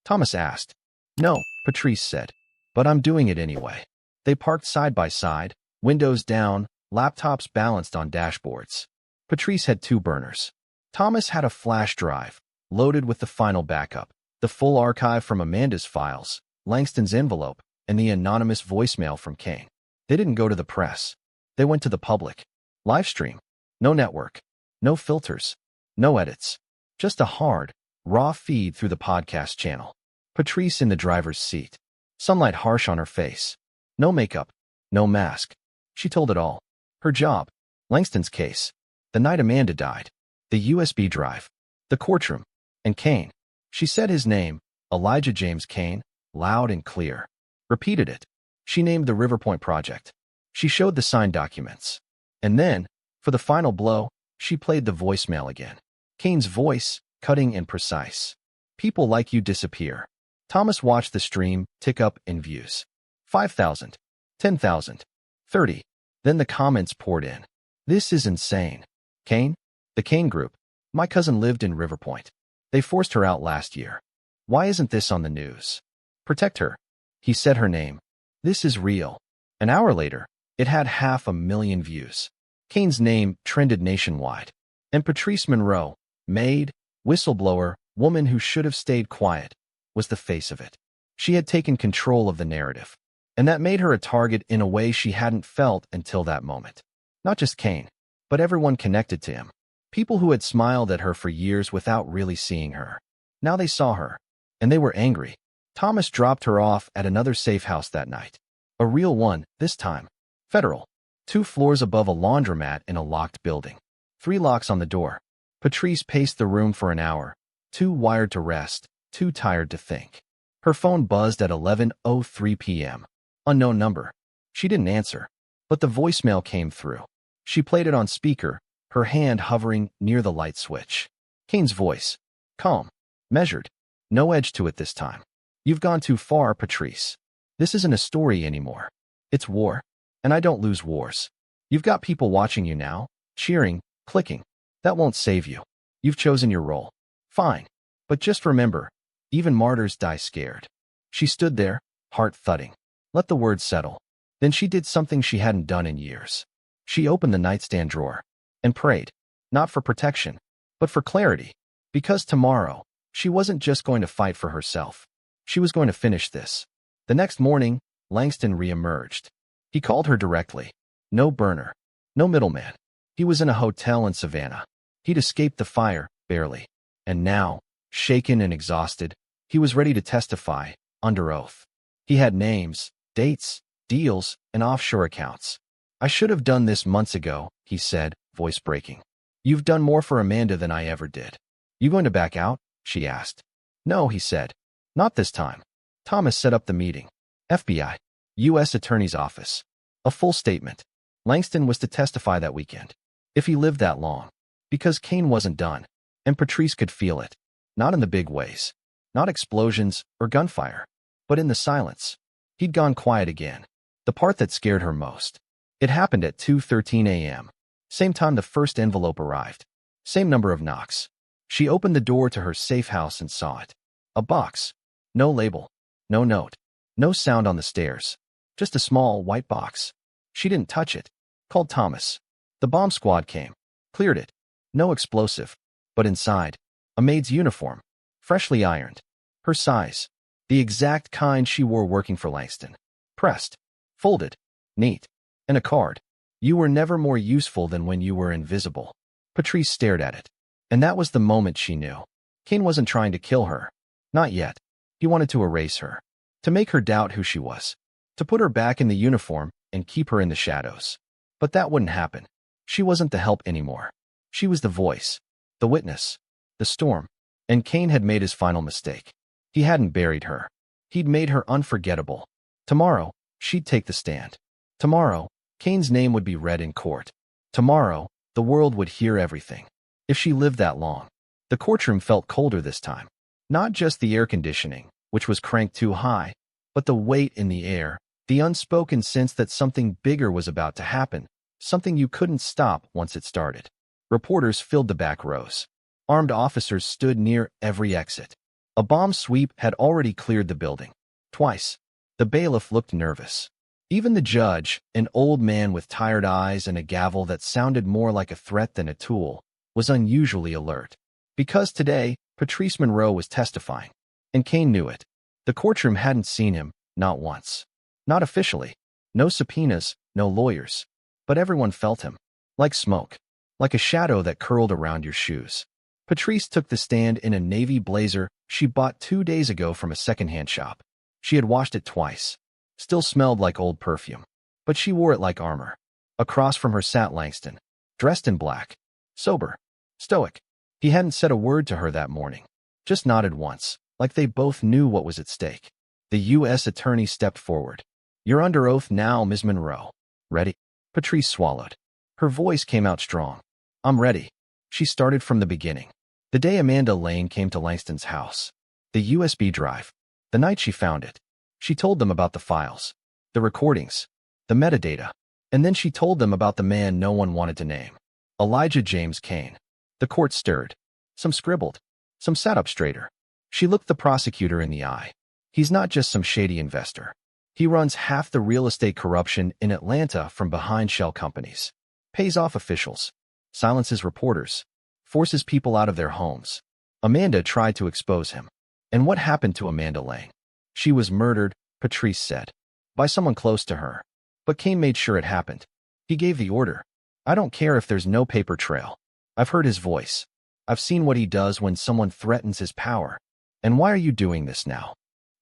Thomas asked. No, Patrice said. But I'm doing it anyway. They parked side by side, Windows down, laptops balanced on dashboards. Patrice had 2 burners. Thomas had a flash drive, loaded with the final backup, the full archive from Amanda's files, Langston's envelope, and the anonymous voicemail from Kane. They didn't go to the press. They went to the public. Live stream. No network. No filters. No edits. Just a hard, raw feed through the podcast channel. Patrice in the driver's seat. Sunlight harsh on her face. No makeup. No mask. She told it all. Her job. Langston's case. The night Amanda died. The USB drive. The courtroom. And Kane. She said his name, Elijah James Kane, loud and clear. Repeated it. She named the Riverpoint Project. She showed the signed documents. And then, for the final blow, she played the voicemail again. Kane's voice, cutting and precise. People like you disappear. Thomas watched the stream tick up in views. 5,000. 10,000. 30. Then the comments poured in. This is insane. Kane? The Kane Group. My cousin lived in Riverpoint. They forced her out last year. Why isn't this on the news? Protect her. He said her name. This is real. An hour later, it had 500,000 views. Kane's name trended nationwide. And Patrice Monroe, Maid, whistleblower, woman who should have stayed quiet, was the face of it. She had taken control of the narrative. And that made her a target in a way she hadn't felt until that moment. Not just Kane, but everyone connected to him. People who had smiled at her for years without really seeing her. Now they saw her, and they were angry. Thomas dropped her off at another safe house that night. A real one, this time. Federal. 2 floors above a laundromat in a locked building. 3 locks on the door. Patrice paced the room for an hour, too wired to rest, too tired to think. Her phone buzzed at 11:03 p.m. Unknown number. She didn't answer, but the voicemail came through. She played it on speaker, her hand hovering near the light switch. Kane's voice. Calm. Measured. No edge to it this time. You've gone too far, Patrice. This isn't a story anymore. It's war. And I don't lose wars. You've got people watching you now, cheering, clicking. That won't save you. You've chosen your role. Fine. But just remember, even martyrs die scared. She stood there, heart thudding. Let the words settle. Then she did something she hadn't done in years. She opened the nightstand drawer and prayed, not for protection, but for clarity. Because tomorrow, she wasn't just going to fight for herself. She was going to finish this. The next morning, Langston re-emerged. He called her directly. No burner. No middleman. He was in a hotel in Savannah. He'd escaped the fire, barely. And now, shaken and exhausted, he was ready to testify, under oath. He had names, dates, deals, and offshore accounts. I should have done this months ago, he said, voice breaking. You've done more for Amanda than I ever did. You going to back out? She asked. No, he said. Not this time. Thomas set up the meeting. FBI. U.S. Attorney's Office. A full statement. Langston was to testify that weekend. If he lived that long. Because Kane wasn't done. And Patrice could feel it. Not in the big ways. Not explosions or gunfire. But in the silence. He'd gone quiet again. The part that scared her most. It happened at 2:13 a.m. Same time the first envelope arrived. Same number of knocks. She opened the door to her safe house and saw it. A box. No label. No note. No sound on the stairs. Just a small, white box. She didn't touch it. Called Thomas. The bomb squad came. Cleared it. No explosive. But inside, a maid's uniform. Freshly ironed. Her size. The exact kind she wore working for Langston. Pressed. Folded. Neat. And a card. You were never more useful than when you were invisible. Patrice stared at it. And that was the moment she knew. Kane wasn't trying to kill her. Not yet. He wanted to erase her. To make her doubt who she was. To put her back in the uniform and keep her in the shadows. But that wouldn't happen. She wasn't the help anymore. She was the voice. The witness. The storm. And Kane had made his final mistake. He hadn't buried her. He'd made her unforgettable. Tomorrow, she'd take the stand. Tomorrow, Kane's name would be read in court. Tomorrow, the world would hear everything. If she lived that long. The courtroom felt colder this time. Not just the air conditioning, which was cranked too high, but the weight in the air, the unspoken sense that something bigger was about to happen, something you couldn't stop once it started. Reporters filled the back rows. Armed officers stood near every exit. A bomb sweep had already cleared the building. Twice. The bailiff looked nervous. Even the judge, an old man with tired eyes and a gavel that sounded more like a threat than a tool, was unusually alert. Because today, Patrice Monroe was testifying, and Kane knew it. The courtroom hadn't seen him, not once. Not officially. No subpoenas, no lawyers. But everyone felt him. Like smoke. Like a shadow that curled around your shoes. Patrice took the stand in a navy blazer she bought 2 days ago from a secondhand shop. She had washed it twice. Still smelled like old perfume. But she wore it like armor. Across from her sat Langston. Dressed in black. Sober. Stoic. He hadn't said a word to her that morning. Just nodded once, like they both knew what was at stake. The U.S. attorney stepped forward. "You're under oath now, Ms. Monroe. Ready?" Patrice swallowed. Her voice came out strong. "I'm ready." She started from the beginning. The day Amanda Lane came to Langston's house. The USB drive. The night she found it. She told them about the files. The recordings. The metadata. And then she told them about the man no one wanted to name. Elijah James Kane. The court stirred. Some scribbled. Some sat up straighter. She looked the prosecutor in the eye. He's not just some shady investor. He runs half the real estate corruption in Atlanta from behind shell companies. Pays off officials. Silences reporters. Forces people out of their homes. Amanda tried to expose him. And what happened to Amanda Lane? She was murdered, Patrice said. By someone close to her. But Kane made sure it happened. He gave the order. "I don't care if there's no paper trail. I've heard his voice. I've seen what he does when someone threatens his power. And why are you doing this now?"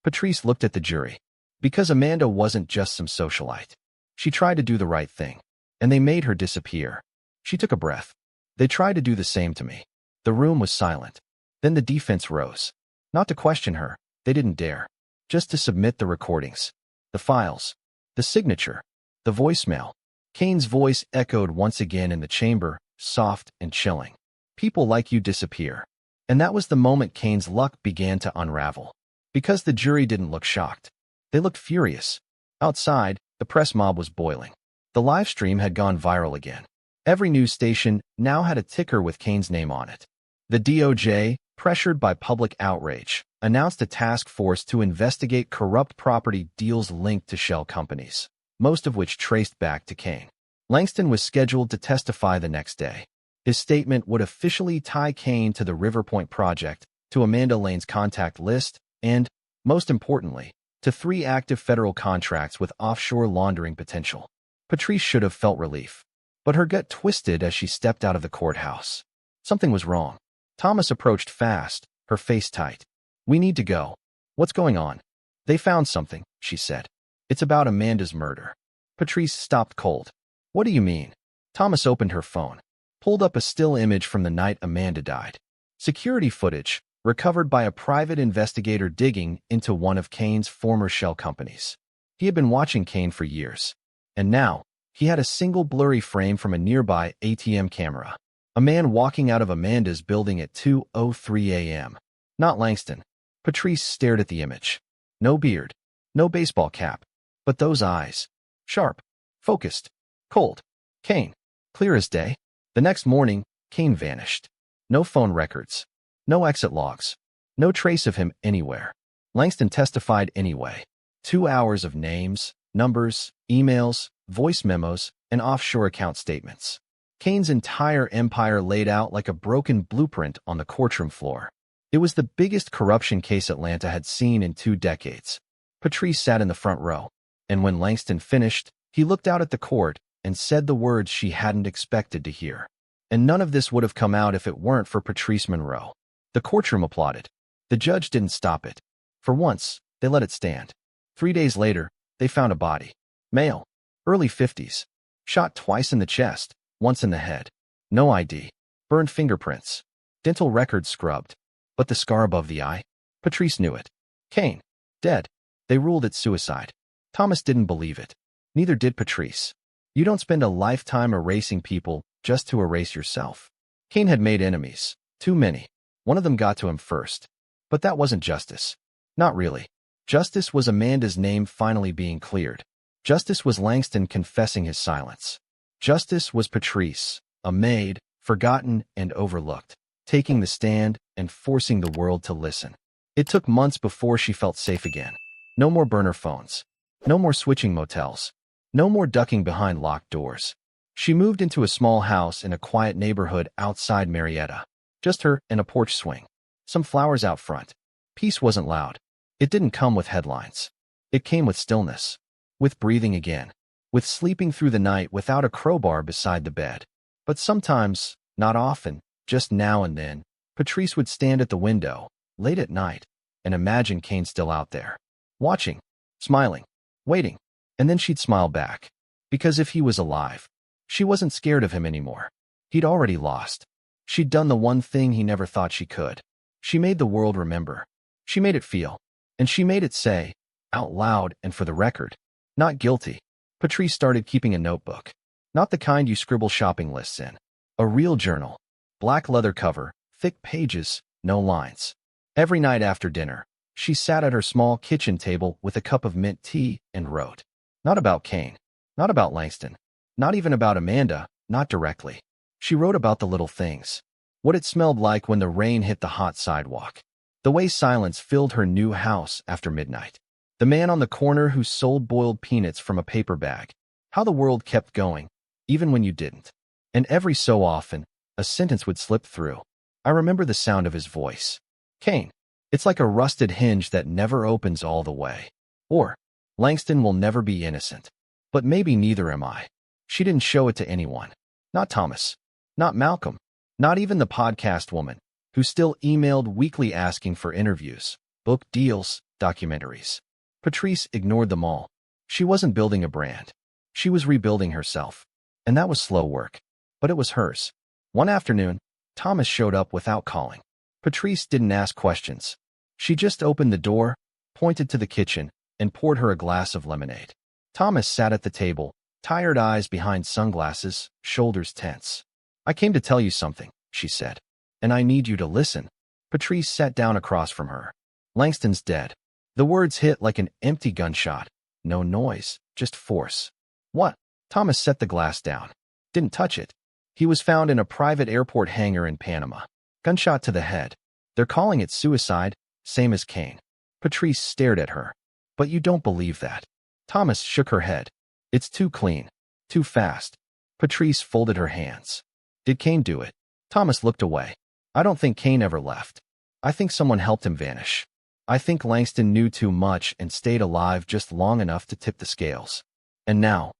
Patrice looked at the jury. Because Amanda wasn't just some socialite. She tried to do the right thing. And they made her disappear. She took a breath. "They tried to do the same to me." The room was silent. Then the defense rose. Not to question her. They didn't dare. Just to submit the recordings. The files. The signature. The voicemail. Kane's voice echoed once again in the chamber, soft and chilling. "People like you disappear." And that was the moment Kane's luck began to unravel. Because the jury didn't look shocked. They looked furious. Outside, the press mob was boiling. The live stream had gone viral again. Every news station now had a ticker with Kane's name on it. The DOJ, pressured by public outrage, announced a task force to investigate corrupt property deals linked to shell companies, most of which traced back to Kane. Langston was scheduled to testify the next day. His statement would officially tie Kane to the River Point project, to Amanda Lane's contact list, and, most importantly, to 3 active federal contracts with offshore laundering potential. Patrice should have felt relief. But her gut twisted as she stepped out of the courthouse. Something was wrong. Thomas approached fast, her face tight. "We need to go." "What's going on?" "They found something," she said. "It's about Amanda's murder." Patrice stopped cold. "What do you mean?" Thomas opened her phone. Pulled up a still image from the night Amanda died. Security footage, recovered by a private investigator digging into one of Kane's former shell companies. He had been watching Kane for years. And now, he had a single blurry frame from a nearby ATM camera. A man walking out of Amanda's building at 2:03 a.m. Not Langston. Patrice stared at the image. No beard. No baseball cap. But those eyes. Sharp. Focused. Cold. Kane. Clear as day. The next morning, Kane vanished. No phone records. No exit logs. No trace of him anywhere. Langston testified anyway. 2 hours of names, numbers, emails, voice memos, and offshore account statements. Kane's entire empire laid out like a broken blueprint on the courtroom floor. It was the biggest corruption case Atlanta had seen in 2 decades. Patrice sat in the front row, and when Langston finished, he looked out at the court and said the words she hadn't expected to hear. And none of this would have come out if it weren't for Patrice Monroe. The courtroom applauded. The judge didn't stop it. For once, they let it stand. 3 days later, they found a body. Male. Early 50s. Shot twice in the chest, once in the head. No ID. Burned fingerprints. Dental records scrubbed. But the scar above the eye? Patrice knew it. Kane. Dead. They ruled it suicide. Thomas didn't believe it. Neither did Patrice. You don't spend a lifetime erasing people just to erase yourself. Kane had made enemies. Too many. One of them got to him first. But that wasn't justice. Not really. Justice was Amanda's name finally being cleared. Justice was Langston confessing his silence. Justice was Patrice, a maid, forgotten and overlooked, taking the stand and forcing the world to listen. It took months before she felt safe again. No more burner phones. No more switching motels. No more ducking behind locked doors. She moved into a small house in a quiet neighborhood outside Marietta. Just her and a porch swing. Some flowers out front. Peace wasn't loud. It didn't come with headlines. It came with stillness. With breathing again. With sleeping through the night without a crowbar beside the bed. But sometimes, not often, just now and then, Patrice would stand at the window, late at night, and imagine Kane still out there. Watching. Smiling. Waiting. And then she'd smile back. Because if he was alive, she wasn't scared of him anymore. He'd already lost. She'd done the one thing he never thought she could. She made the world remember. She made it feel. And she made it say, out loud and for the record, not guilty. Patrice started keeping a notebook. Not the kind you scribble shopping lists in. A real journal. Black leather cover, thick pages, no lines. Every night after dinner, she sat at her small kitchen table with a cup of mint tea and wrote. Not about Kane. Not about Langston. Not even about Amanda, not directly. She wrote about the little things. What it smelled like when the rain hit the hot sidewalk. The way silence filled her new house after midnight. The man on the corner who sold boiled peanuts from a paper bag. How the world kept going, even when you didn't. And every so often, a sentence would slip through. I remember the sound of his voice. Kane. It's like a rusted hinge that never opens all the way. Or, Langston will never be innocent. But maybe neither am I. She didn't show it to anyone. Not Thomas. Not Malcolm. Not even the podcast woman, who still emailed weekly asking for interviews, book deals, documentaries. Patrice ignored them all. She wasn't building a brand. She was rebuilding herself. And that was slow work. But it was hers. One afternoon, Thomas showed up without calling. Patrice didn't ask questions. She just opened the door, pointed to the kitchen, and poured her a glass of lemonade. Thomas sat at the table, tired eyes behind sunglasses, shoulders tense. I came to tell you something, she said. And I need you to listen. Patrice sat down across from her. Langston's dead. The words hit like an empty gunshot. No noise, just force. What? Thomas set the glass down. Didn't touch it. He was found in a private airport hangar in Panama. Gunshot to the head. They're calling it suicide, same as Kane. Patrice stared at her. But you don't believe that. Thomas shook her head. It's too clean. Too fast. Patrice folded her hands. Did Kane do it? Thomas looked away. I don't think Kane ever left. I think someone helped him vanish. I think Langston knew too much and stayed alive just long enough to tip the scales. And now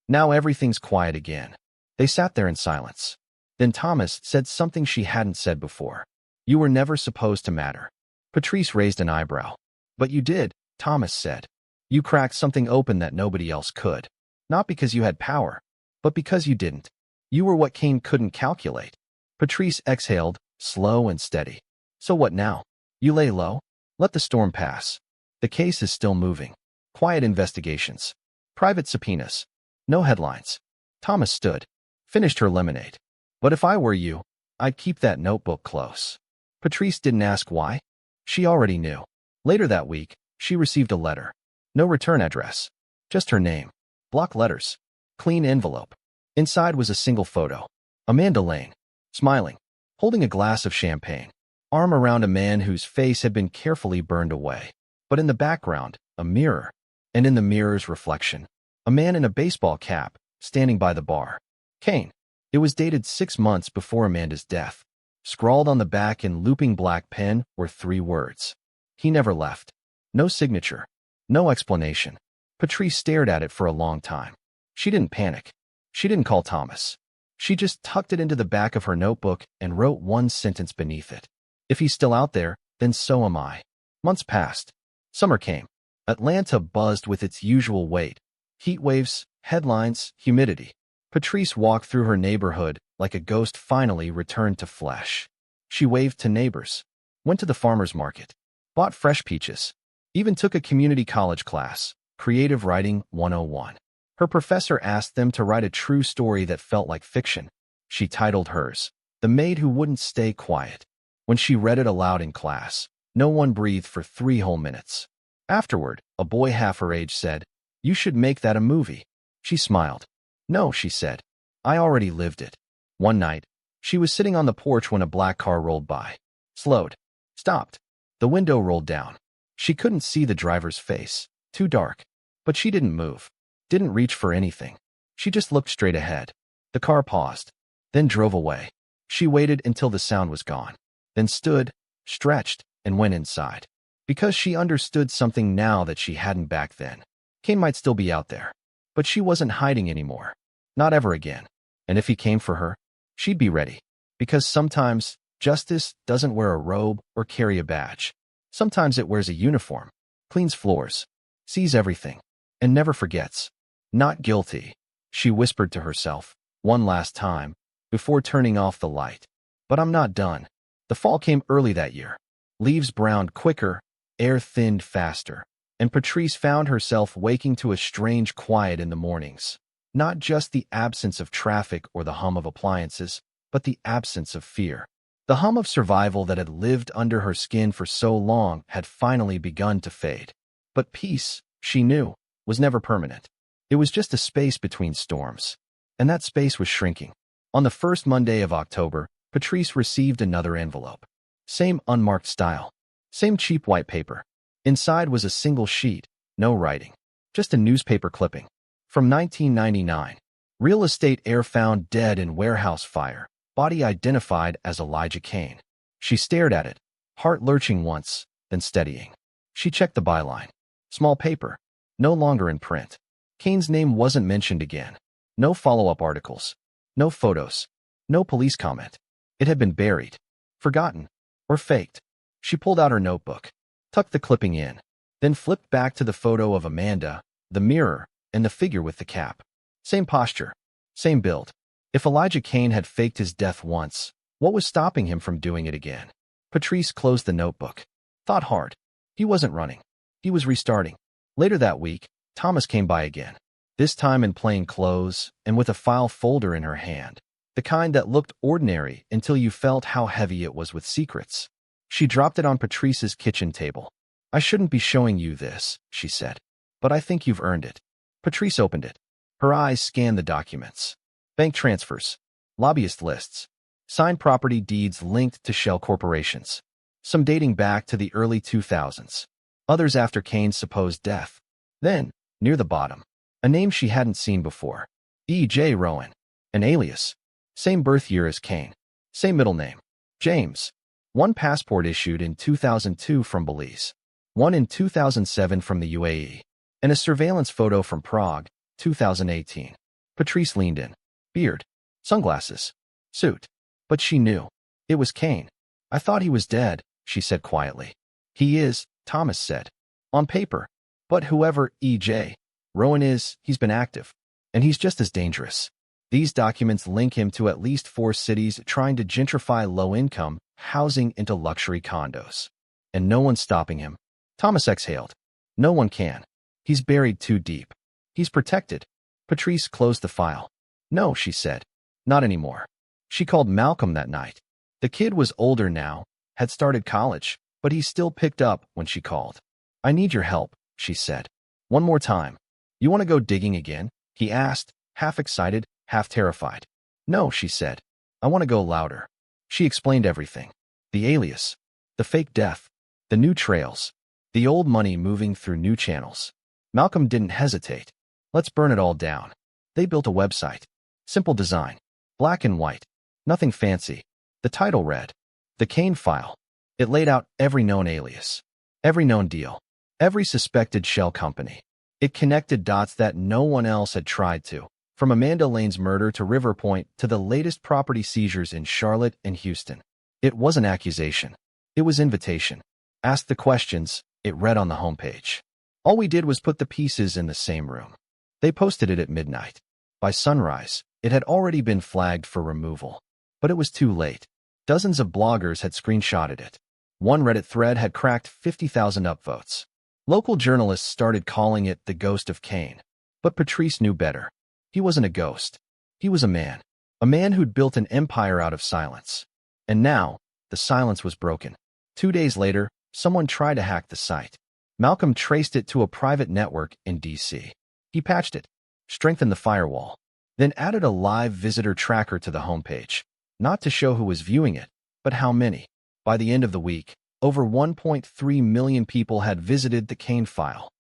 everything's quiet again. They sat there in silence. Then Thomas said something she hadn't said before. You were never supposed to matter. Patrice raised an eyebrow. But you did, Thomas said. You cracked something open that nobody else could. Not because you had power, but because you didn't. You were what Kane couldn't calculate. Patrice exhaled, slow and steady. So what now? You lay low? Let the storm pass. The case is still moving. Quiet investigations. Private subpoenas. No headlines. Thomas stood. Finished her lemonade. But if I were you, I'd keep that notebook close. Patrice didn't ask why. She already knew. Later that week, she received a letter. No return address. Just her name. Block letters. Clean envelope. Inside was a single photo. Amanda Lane. Smiling. Holding a glass of champagne. Arm around a man whose face had been carefully burned away. But in the background, a mirror. And in the mirror's reflection, a man in a baseball cap, standing by the bar. Kane. It was dated 6 months before Amanda's death. Scrawled on the back in looping black pen were 3 words. He never left. No signature. No explanation. Patrice stared at it for a long time. She didn't panic. She didn't call Thomas. She just tucked it into the back of her notebook and wrote one sentence beneath it. If he's still out there, then so am I. Months passed. Summer came. Atlanta buzzed with its usual weight. Heat waves, headlines, humidity. Patrice walked through her neighborhood like a ghost finally returned to flesh. She waved to neighbors, went to the farmer's market, bought fresh peaches, even took a community college class, Creative Writing 101. Her professor asked them to write a true story that felt like fiction. She titled hers, The Maid Who Wouldn't Stay Quiet. When she read it aloud in class, no one breathed for 3 whole minutes. Afterward, a boy half her age said, You should make that a movie. She smiled. No, she said. I already lived it. One night, she was sitting on the porch when a black car rolled by. Slowed. Stopped. The window rolled down. She couldn't see the driver's face. Too dark. But she didn't move, didn't reach for anything. She just looked straight ahead. The car paused, then drove away. She waited until the sound was gone, then stood, stretched, and went inside. Because she understood something now that she hadn't back then. Kane might still be out there, but she wasn't hiding anymore. Not ever again. And if he came for her, she'd be ready. Because sometimes, justice doesn't wear a robe or carry a badge. Sometimes it wears a uniform, cleans floors, sees everything, and never forgets. Not guilty, she whispered to herself, one last time, before turning off the light. But I'm not done. The fall came early that year. Leaves browned quicker, air thinned faster, and Patrice found herself waking to a strange quiet in the mornings. Not just the absence of traffic or the hum of appliances, but the absence of fear. The hum of survival that had lived under her skin for so long had finally begun to fade. But peace, she knew, was never permanent. It was just a space between storms. And that space was shrinking. On the first Monday of October, Patrice received another envelope. Same unmarked style. Same cheap white paper. Inside was a single sheet, no writing. Just a newspaper clipping. From 1999. Real estate heir found dead in warehouse fire. Body identified as Elijah Kane. She stared at it, heart lurching once, then steadying. She checked the byline. Small paper. No longer in print. Kane's name wasn't mentioned again. No follow-up articles. No photos. No police comment. It had been buried. Forgotten. Or faked. She pulled out her notebook. Tucked the clipping in. Then flipped back to the photo of Amanda, the mirror, and the figure with the cap. Same posture. Same build. If Elijah Kane had faked his death once, what was stopping him from doing it again? Patrice closed the notebook. Thought hard. He wasn't running. He was restarting. Later that week, Thomas came by again. This time in plain clothes and with a file folder in her hand. The kind that looked ordinary until you felt how heavy it was with secrets. She dropped it on Patrice's kitchen table. I shouldn't be showing you this, she said. But I think you've earned it. Patrice opened it. Her eyes scanned the documents. Bank transfers. Lobbyist lists. Signed property deeds linked to shell corporations. Some dating back to the early 2000s. Others after Kane's supposed death. Then, near the bottom, a name she hadn't seen before. E.J. Rowan. An alias. Same birth year as Kane. Same middle name. James. One passport issued in 2002 from Belize. One in 2007 from the UAE. And a surveillance photo from Prague, 2018. Patrice leaned in. Beard. Sunglasses. Suit. But she knew. It was Kane. I thought he was dead, she said quietly. He is, Thomas said. On paper. But whoever E.J. Rowan is, he's been active. And he's just as dangerous. These documents link him to at least 4 cities trying to gentrify low-income housing into luxury condos. And no one's stopping him. Thomas exhaled. No one can. He's buried too deep. He's protected. Patrice closed the file. No, she said. Not anymore. She called Malcolm that night. The kid was older now, had started college, but he still picked up when she called. I need your help, she said. One more time. You want to go digging again? He asked, half excited, half terrified. No, she said. I want to go louder. She explained everything. The alias. The fake death. The new trails. The old money moving through new channels. Malcolm didn't hesitate. Let's burn it all down. They built a website. Simple design. Black and white. Nothing fancy. The title read, The Kane File. It laid out every known alias. Every known deal. Every suspected shell company. It connected dots that no one else had tried to. From Amanda Lane's murder to River Point to the latest property seizures in Charlotte and Houston. It wasn't accusation. It was invitation. Ask the questions, it read on the homepage. All we did was put the pieces in the same room. They posted it at midnight. By sunrise, it had already been flagged for removal. But it was too late. Dozens of bloggers had screenshotted it. One Reddit thread had cracked 50,000 upvotes. Local journalists started calling it the ghost of Kane. But Patrice knew better. He wasn't a ghost. He was a man. A man who'd built an empire out of silence. And now, the silence was broken. 2 days later, someone tried to hack the site. Malcolm traced it to a private network in D.C. He patched it, strengthened the firewall, then added a live visitor tracker to the homepage. Not to show who was viewing it, but how many. By the end of the week, over 1.3 million people had visited the Kane file.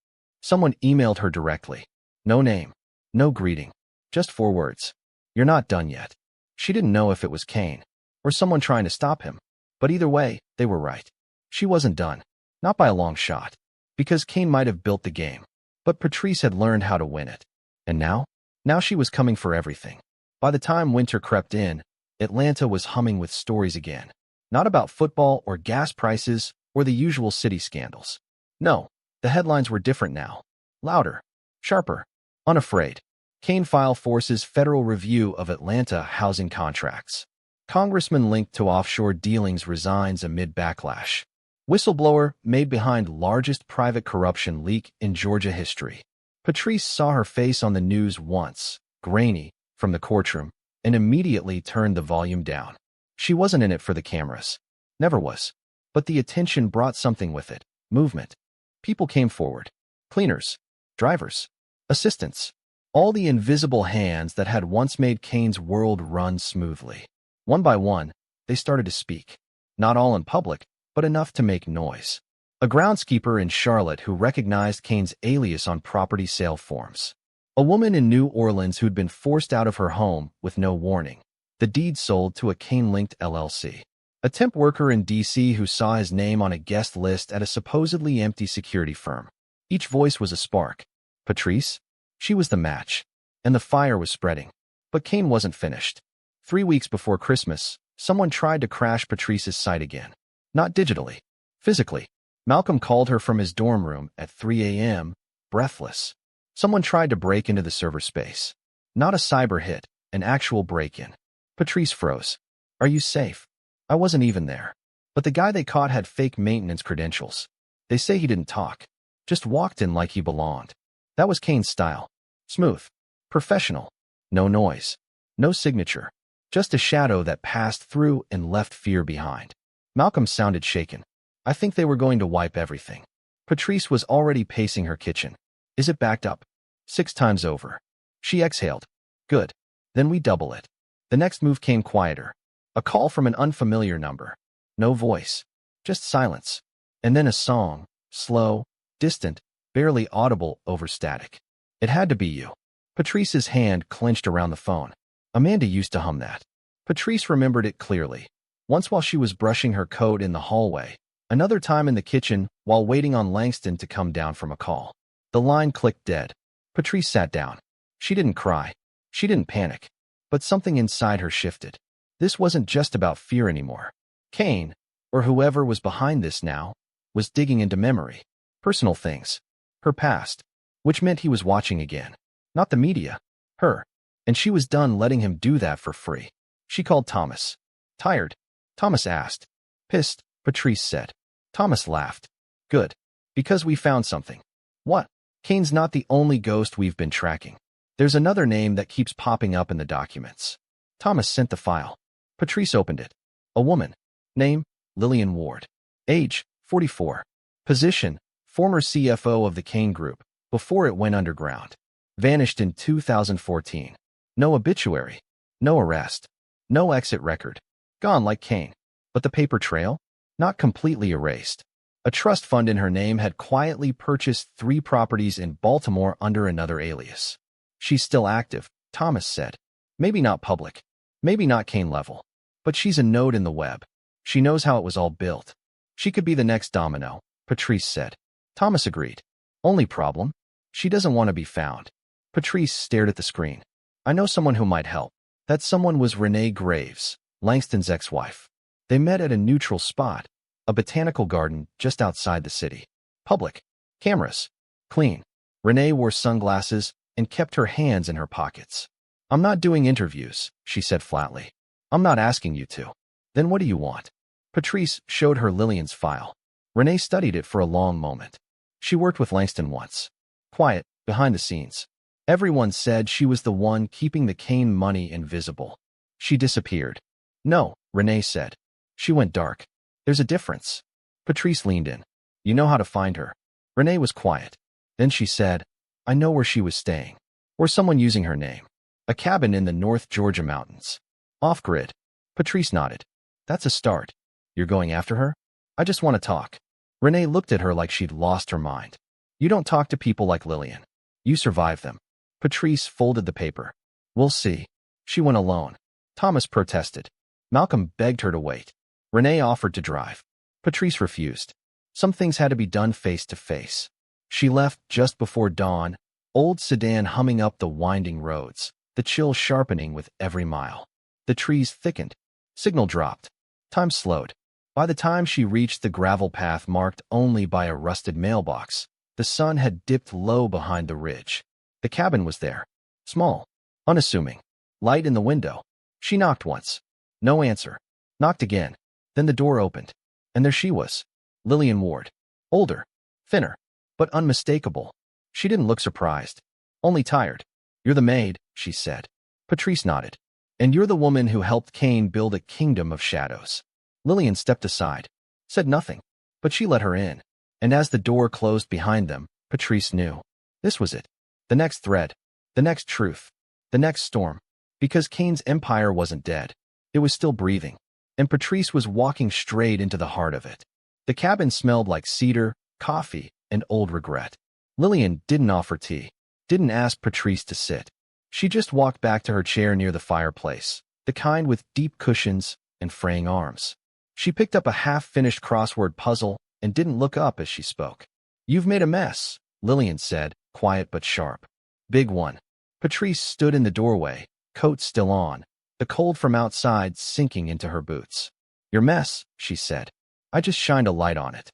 Someone emailed her directly. No name, no greeting, just 4 words. You're not done yet. She didn't know if it was Kane or someone trying to stop him, but either way, they were right. She wasn't done, not by a long shot, because Kane might have built the game, but Patrice had learned how to win it. And now she was coming for everything. By the time winter crept in, Atlanta was humming with stories again. Not about football or gas prices or the usual city scandals. No, the headlines were different now. Louder, sharper, unafraid. Kane file forces federal review of Atlanta housing contracts. Congressman linked to offshore dealings resigns amid backlash. Whistleblower Maid behind largest private corruption leak in Georgia history. Patrice saw her face on the news once, grainy, from the courtroom, and immediately turned the volume down. She wasn't in it for the cameras. Never was. But the attention brought something with it. Movement. People came forward. Cleaners. Drivers. Assistants. All the invisible hands that had once made Kane's world run smoothly. One by one, they started to speak. Not all in public, but enough to make noise. A groundskeeper in Charlotte who recognized Kane's alias on property sale forms. A woman in New Orleans who'd been forced out of her home with no warning. The deed sold to a Kane-linked LLC. A temp worker in D.C. who saw his name on a guest list at a supposedly empty security firm. Each voice was a spark. Patrice? She was the match. And the fire was spreading. But Kane wasn't finished. 3 weeks before Christmas, someone tried to crash Patrice's site again. Not digitally. Physically. Malcolm called her from his dorm room at 3 a.m., breathless. Someone tried to break into the server space. Not a cyber hit, an actual break-in. Patrice froze. Are you safe? I wasn't even there. But the guy they caught had fake maintenance credentials. They say he didn't talk. Just walked in like he belonged. That was Kane's style. Smooth. Professional. No noise. No signature. Just a shadow that passed through and left fear behind. Malcolm sounded shaken. I think they were going to wipe everything. Patrice was already pacing her kitchen. Is it backed up? 6 times over. She exhaled. Good. Then we double it. The next move came quieter. A call from an unfamiliar number. No voice. Just silence. And then a song. Slow, distant, barely audible over static. It had to be you. Patrice's hand clenched around the phone. Amanda used to hum that. Patrice remembered it clearly. Once while she was brushing her coat in the hallway. Another time in the kitchen while waiting on Langston to come down from a call. The line clicked dead. Patrice sat down. She didn't cry. She didn't panic. But something inside her shifted. This wasn't just about fear anymore. Kane, or whoever was behind this now, was digging into memory. Personal things. Her past. Which meant he was watching again. Not the media. Her. And she was done letting him do that for free. She called Thomas. Tired? Thomas asked. Pissed, Patrice said. Thomas laughed. Good. Because we found something. What? Kane's not the only ghost we've been tracking. There's another name that keeps popping up in the documents. Thomas sent the file. Patrice opened it. A woman. Name, Lillian Ward. Age, 44. Position, former CFO of the Kane Group, before it went underground. Vanished in 2014. No obituary. No arrest. No exit record. Gone like Kane. But the paper trail? Not completely erased. A trust fund in her name had quietly purchased 3 properties in Baltimore under another alias. She's still active, Thomas said. Maybe not public. Maybe not Kane level. But she's a node in the web. She knows how it was all built. She could be the next domino, Patrice said. Thomas agreed. Only problem? She doesn't want to be found. Patrice stared at the screen. I know someone who might help. That someone was Renee Graves, Langston's ex-wife. They met at a neutral spot, a botanical garden just outside the city. Public. Cameras. Clean. Renee wore sunglasses and kept her hands in her pockets. I'm not doing interviews, she said flatly. I'm not asking you to. Then what do you want? Patrice showed her Lillian's file. Renee studied it for a long moment. She worked with Langston once. Quiet, behind the scenes. Everyone said she was the one keeping the Kane money invisible. She disappeared. No, Renee said. She went dark. There's a difference. Patrice leaned in. You know how to find her. Renee was quiet. Then she said, I know where she was staying. Or someone using her name. A cabin in the North Georgia mountains. Off-grid. Patrice nodded. That's a start. You're going after her? I just want to talk. Renee looked at her like she'd lost her mind. You don't talk to people like Lillian. You survive them. Patrice folded the paper. We'll see. She went alone. Thomas protested. Malcolm begged her to wait. Renee offered to drive. Patrice refused. Some things had to be done face to face. She left just before dawn, old sedan humming up the winding roads, the chill sharpening with every mile. The trees thickened. Signal dropped. Time slowed. By the time she reached the gravel path marked only by a rusted mailbox, the sun had dipped low behind the ridge. The cabin was there. Small. Unassuming. Light in the window. She knocked once. No answer. Knocked again. Then the door opened. And there she was. Lillian Ward. Older. Thinner. But unmistakable. She didn't look surprised. Only tired. You're the maid, she said. Patrice nodded. And you're the woman who helped Cain build a kingdom of shadows. Lillian stepped aside. Said nothing. But she let her in. And as the door closed behind them, Patrice knew. This was it. The next thread. The next truth. The next storm. Because Cain's empire wasn't dead. It was still breathing. And Patrice was walking straight into the heart of it. The cabin smelled like cedar, coffee, and old regret. Lillian didn't offer tea. Didn't ask Patrice to sit. She just walked back to her chair near the fireplace, the kind with deep cushions and fraying arms. She picked up a half-finished crossword puzzle and didn't look up as she spoke. You've made a mess, Lillian said, quiet but sharp. Big one. Patrice stood in the doorway, coat still on, the cold from outside sinking into her boots. Your mess, she said. I just shined a light on it.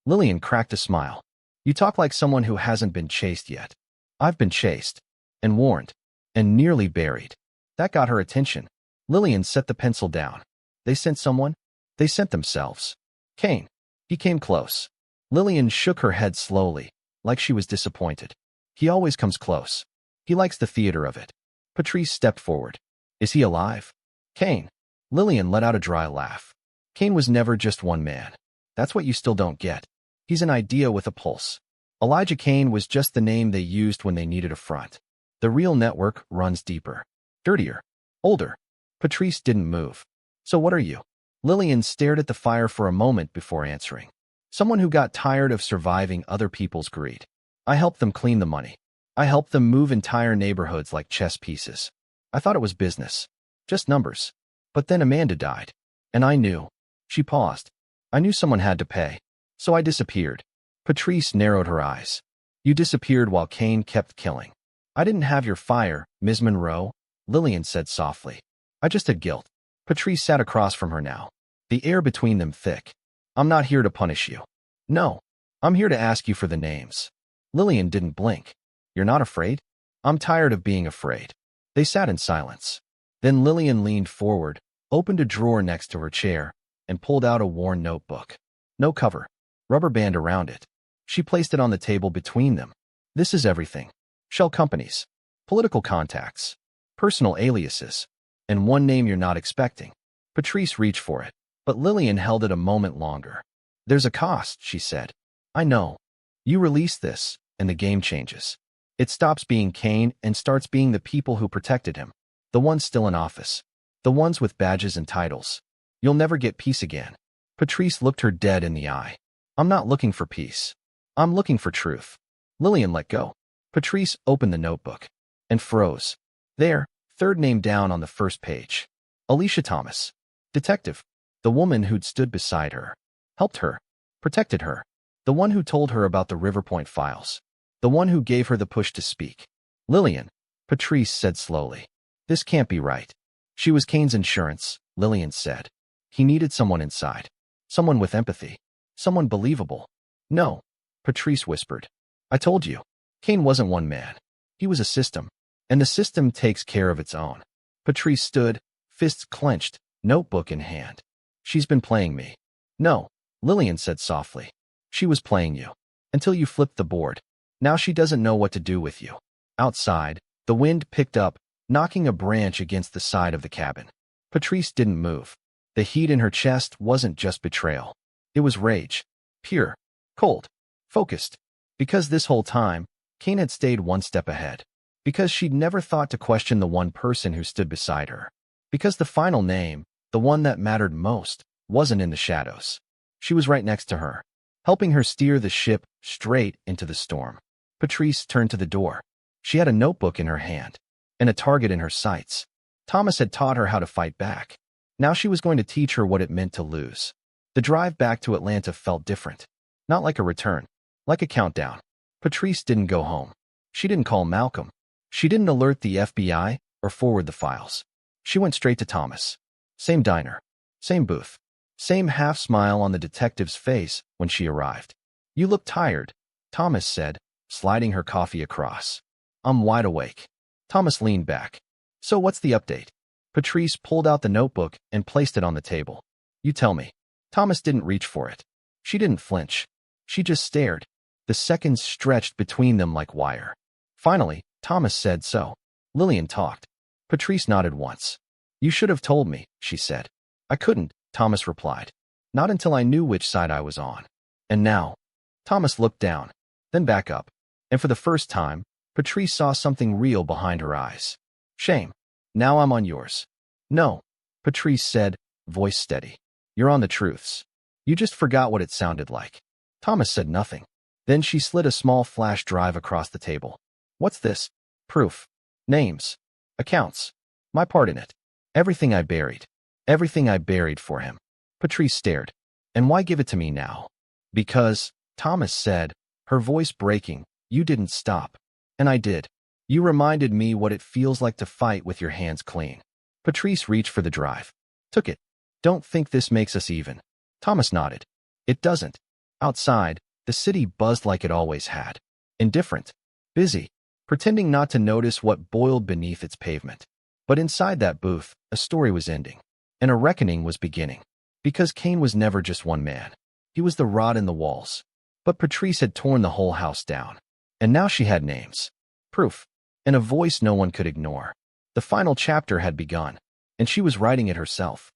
Lillian cracked a smile. You talk like someone who hasn't been chased yet. I've been chased. And warned. And nearly buried. That got her attention. Lillian set the pencil down. They sent someone? They sent themselves. Cain. He came close. Lillian shook her head slowly, like she was disappointed. He always comes close. He likes the theater of it. Patrice stepped forward. Is he alive? Cain. Lillian let out a dry laugh. Cain was never just one man. That's what you still don't get. He's an idea with a pulse. Elijah Cain was just the name they used when they needed a front. The real network runs deeper. Dirtier. Older. Patrice didn't move. So what are you? Lillian stared at the fire for a moment before answering. Someone who got tired of surviving other people's greed. I helped them clean the money. I helped them move entire neighborhoods like chess pieces. I thought it was business. Just numbers. But then Amanda died. And I knew. She paused. I knew someone had to pay. So I disappeared. Patrice narrowed her eyes. You disappeared while Cain kept killing. I didn't have your fire, Ms. Monroe, Lillian said softly. I just had guilt. Patrice sat across from her now. The air between them thick. I'm not here to punish you. No. I'm here to ask you for the names. Lillian didn't blink. You're not afraid? I'm tired of being afraid. They sat in silence. Then Lillian leaned forward, opened a drawer next to her chair, and pulled out a worn notebook. No cover. Rubber band around it. She placed it on the table between them. This is everything. Shell companies. Political contacts. Personal aliases. And one name you're not expecting. Patrice reached for it, but Lillian held it a moment longer. There's a cost, she said. I know. You release this, and the game changes. It stops being Cain and starts being the people who protected him. The ones still in office. The ones with badges and titles. You'll never get peace again. Patrice looked her dead in the eye. I'm not looking for peace. I'm looking for truth. Lillian let go. Patrice opened the notebook. And froze. There, third name down on the first page. Alicia Thomas. Detective. The woman who'd stood beside her. Helped her. Protected her. The one who told her about the Riverpoint files. The one who gave her the push to speak. Lillian. Patrice said slowly. This can't be right. She was Cain's insurance, Lillian said. He needed someone inside. Someone with empathy. Someone believable. No. Patrice whispered. I told you. Cain wasn't one man. He was a system. And the system takes care of its own. Patrice stood, fists clenched, notebook in hand. She's been playing me. No, Lillian said softly. She was playing you. Until you flipped the board. Now she doesn't know what to do with you. Outside, the wind picked up, knocking a branch against the side of the cabin. Patrice didn't move. The heat in her chest wasn't just betrayal. It was rage. Pure. Cold. Focused. Because this whole time, Cain had stayed one step ahead. Because she'd never thought to question the one person who stood beside her. Because the final name, the one that mattered most, wasn't in the shadows. She was right next to her. helping her steer the ship straight into the storm. Patrice turned to the door. She had a notebook in her hand and a target in her sights. Thomas had taught her how to fight back. Now she was going to teach her what it meant to lose. The drive back to Atlanta felt different. Not like a return, like a countdown. Patrice didn't go home. She didn't call Malcolm. She didn't alert the FBI or forward the files. She went straight to Thomas. Same diner, same booth, same half-smile on the detective's face when she arrived. "You look tired," Thomas said, sliding her coffee across. "I'm wide awake." Thomas leaned back. "So what's the update?" Patrice pulled out the notebook and placed it on the table. "You tell me." Thomas didn't reach for it. She didn't flinch. She just stared. The seconds stretched between them like wire. Finally, Thomas said, "So, Lillian talked." Patrice nodded once. "You should have told me," she said. "I couldn't," Thomas replied. "Not until I knew which side I was on." "And now?" Thomas looked down, then back up. And for the first time, Patrice saw something real behind her eyes. "Shame. Now I'm on yours." "No," Patrice said, voice steady. "You're on the truths. You just forgot what it sounded like." Thomas said nothing. Then she slid a small flash drive across the table. "What's this?" "Proof. Names. Accounts. My part in it. Everything I buried. Everything I buried for him." Patrice stared. "And why give it to me now?" "Because," Thomas said, her voice breaking, "you didn't stop. And I did. You reminded me what it feels like to fight with your hands clean." Patrice reached for the drive. Took it. "Don't think this makes us even." Thomas nodded. "It doesn't." Outside, the city buzzed like it always had. Indifferent. Busy. Pretending not to notice what boiled beneath its pavement. But inside that booth, a story was ending. And a reckoning was beginning. Because Kane was never just one man. He was the rod in the walls. But Patrice had torn the whole house down. And now she had names. Proof. And a voice no one could ignore. The final chapter had begun. And she was writing it herself.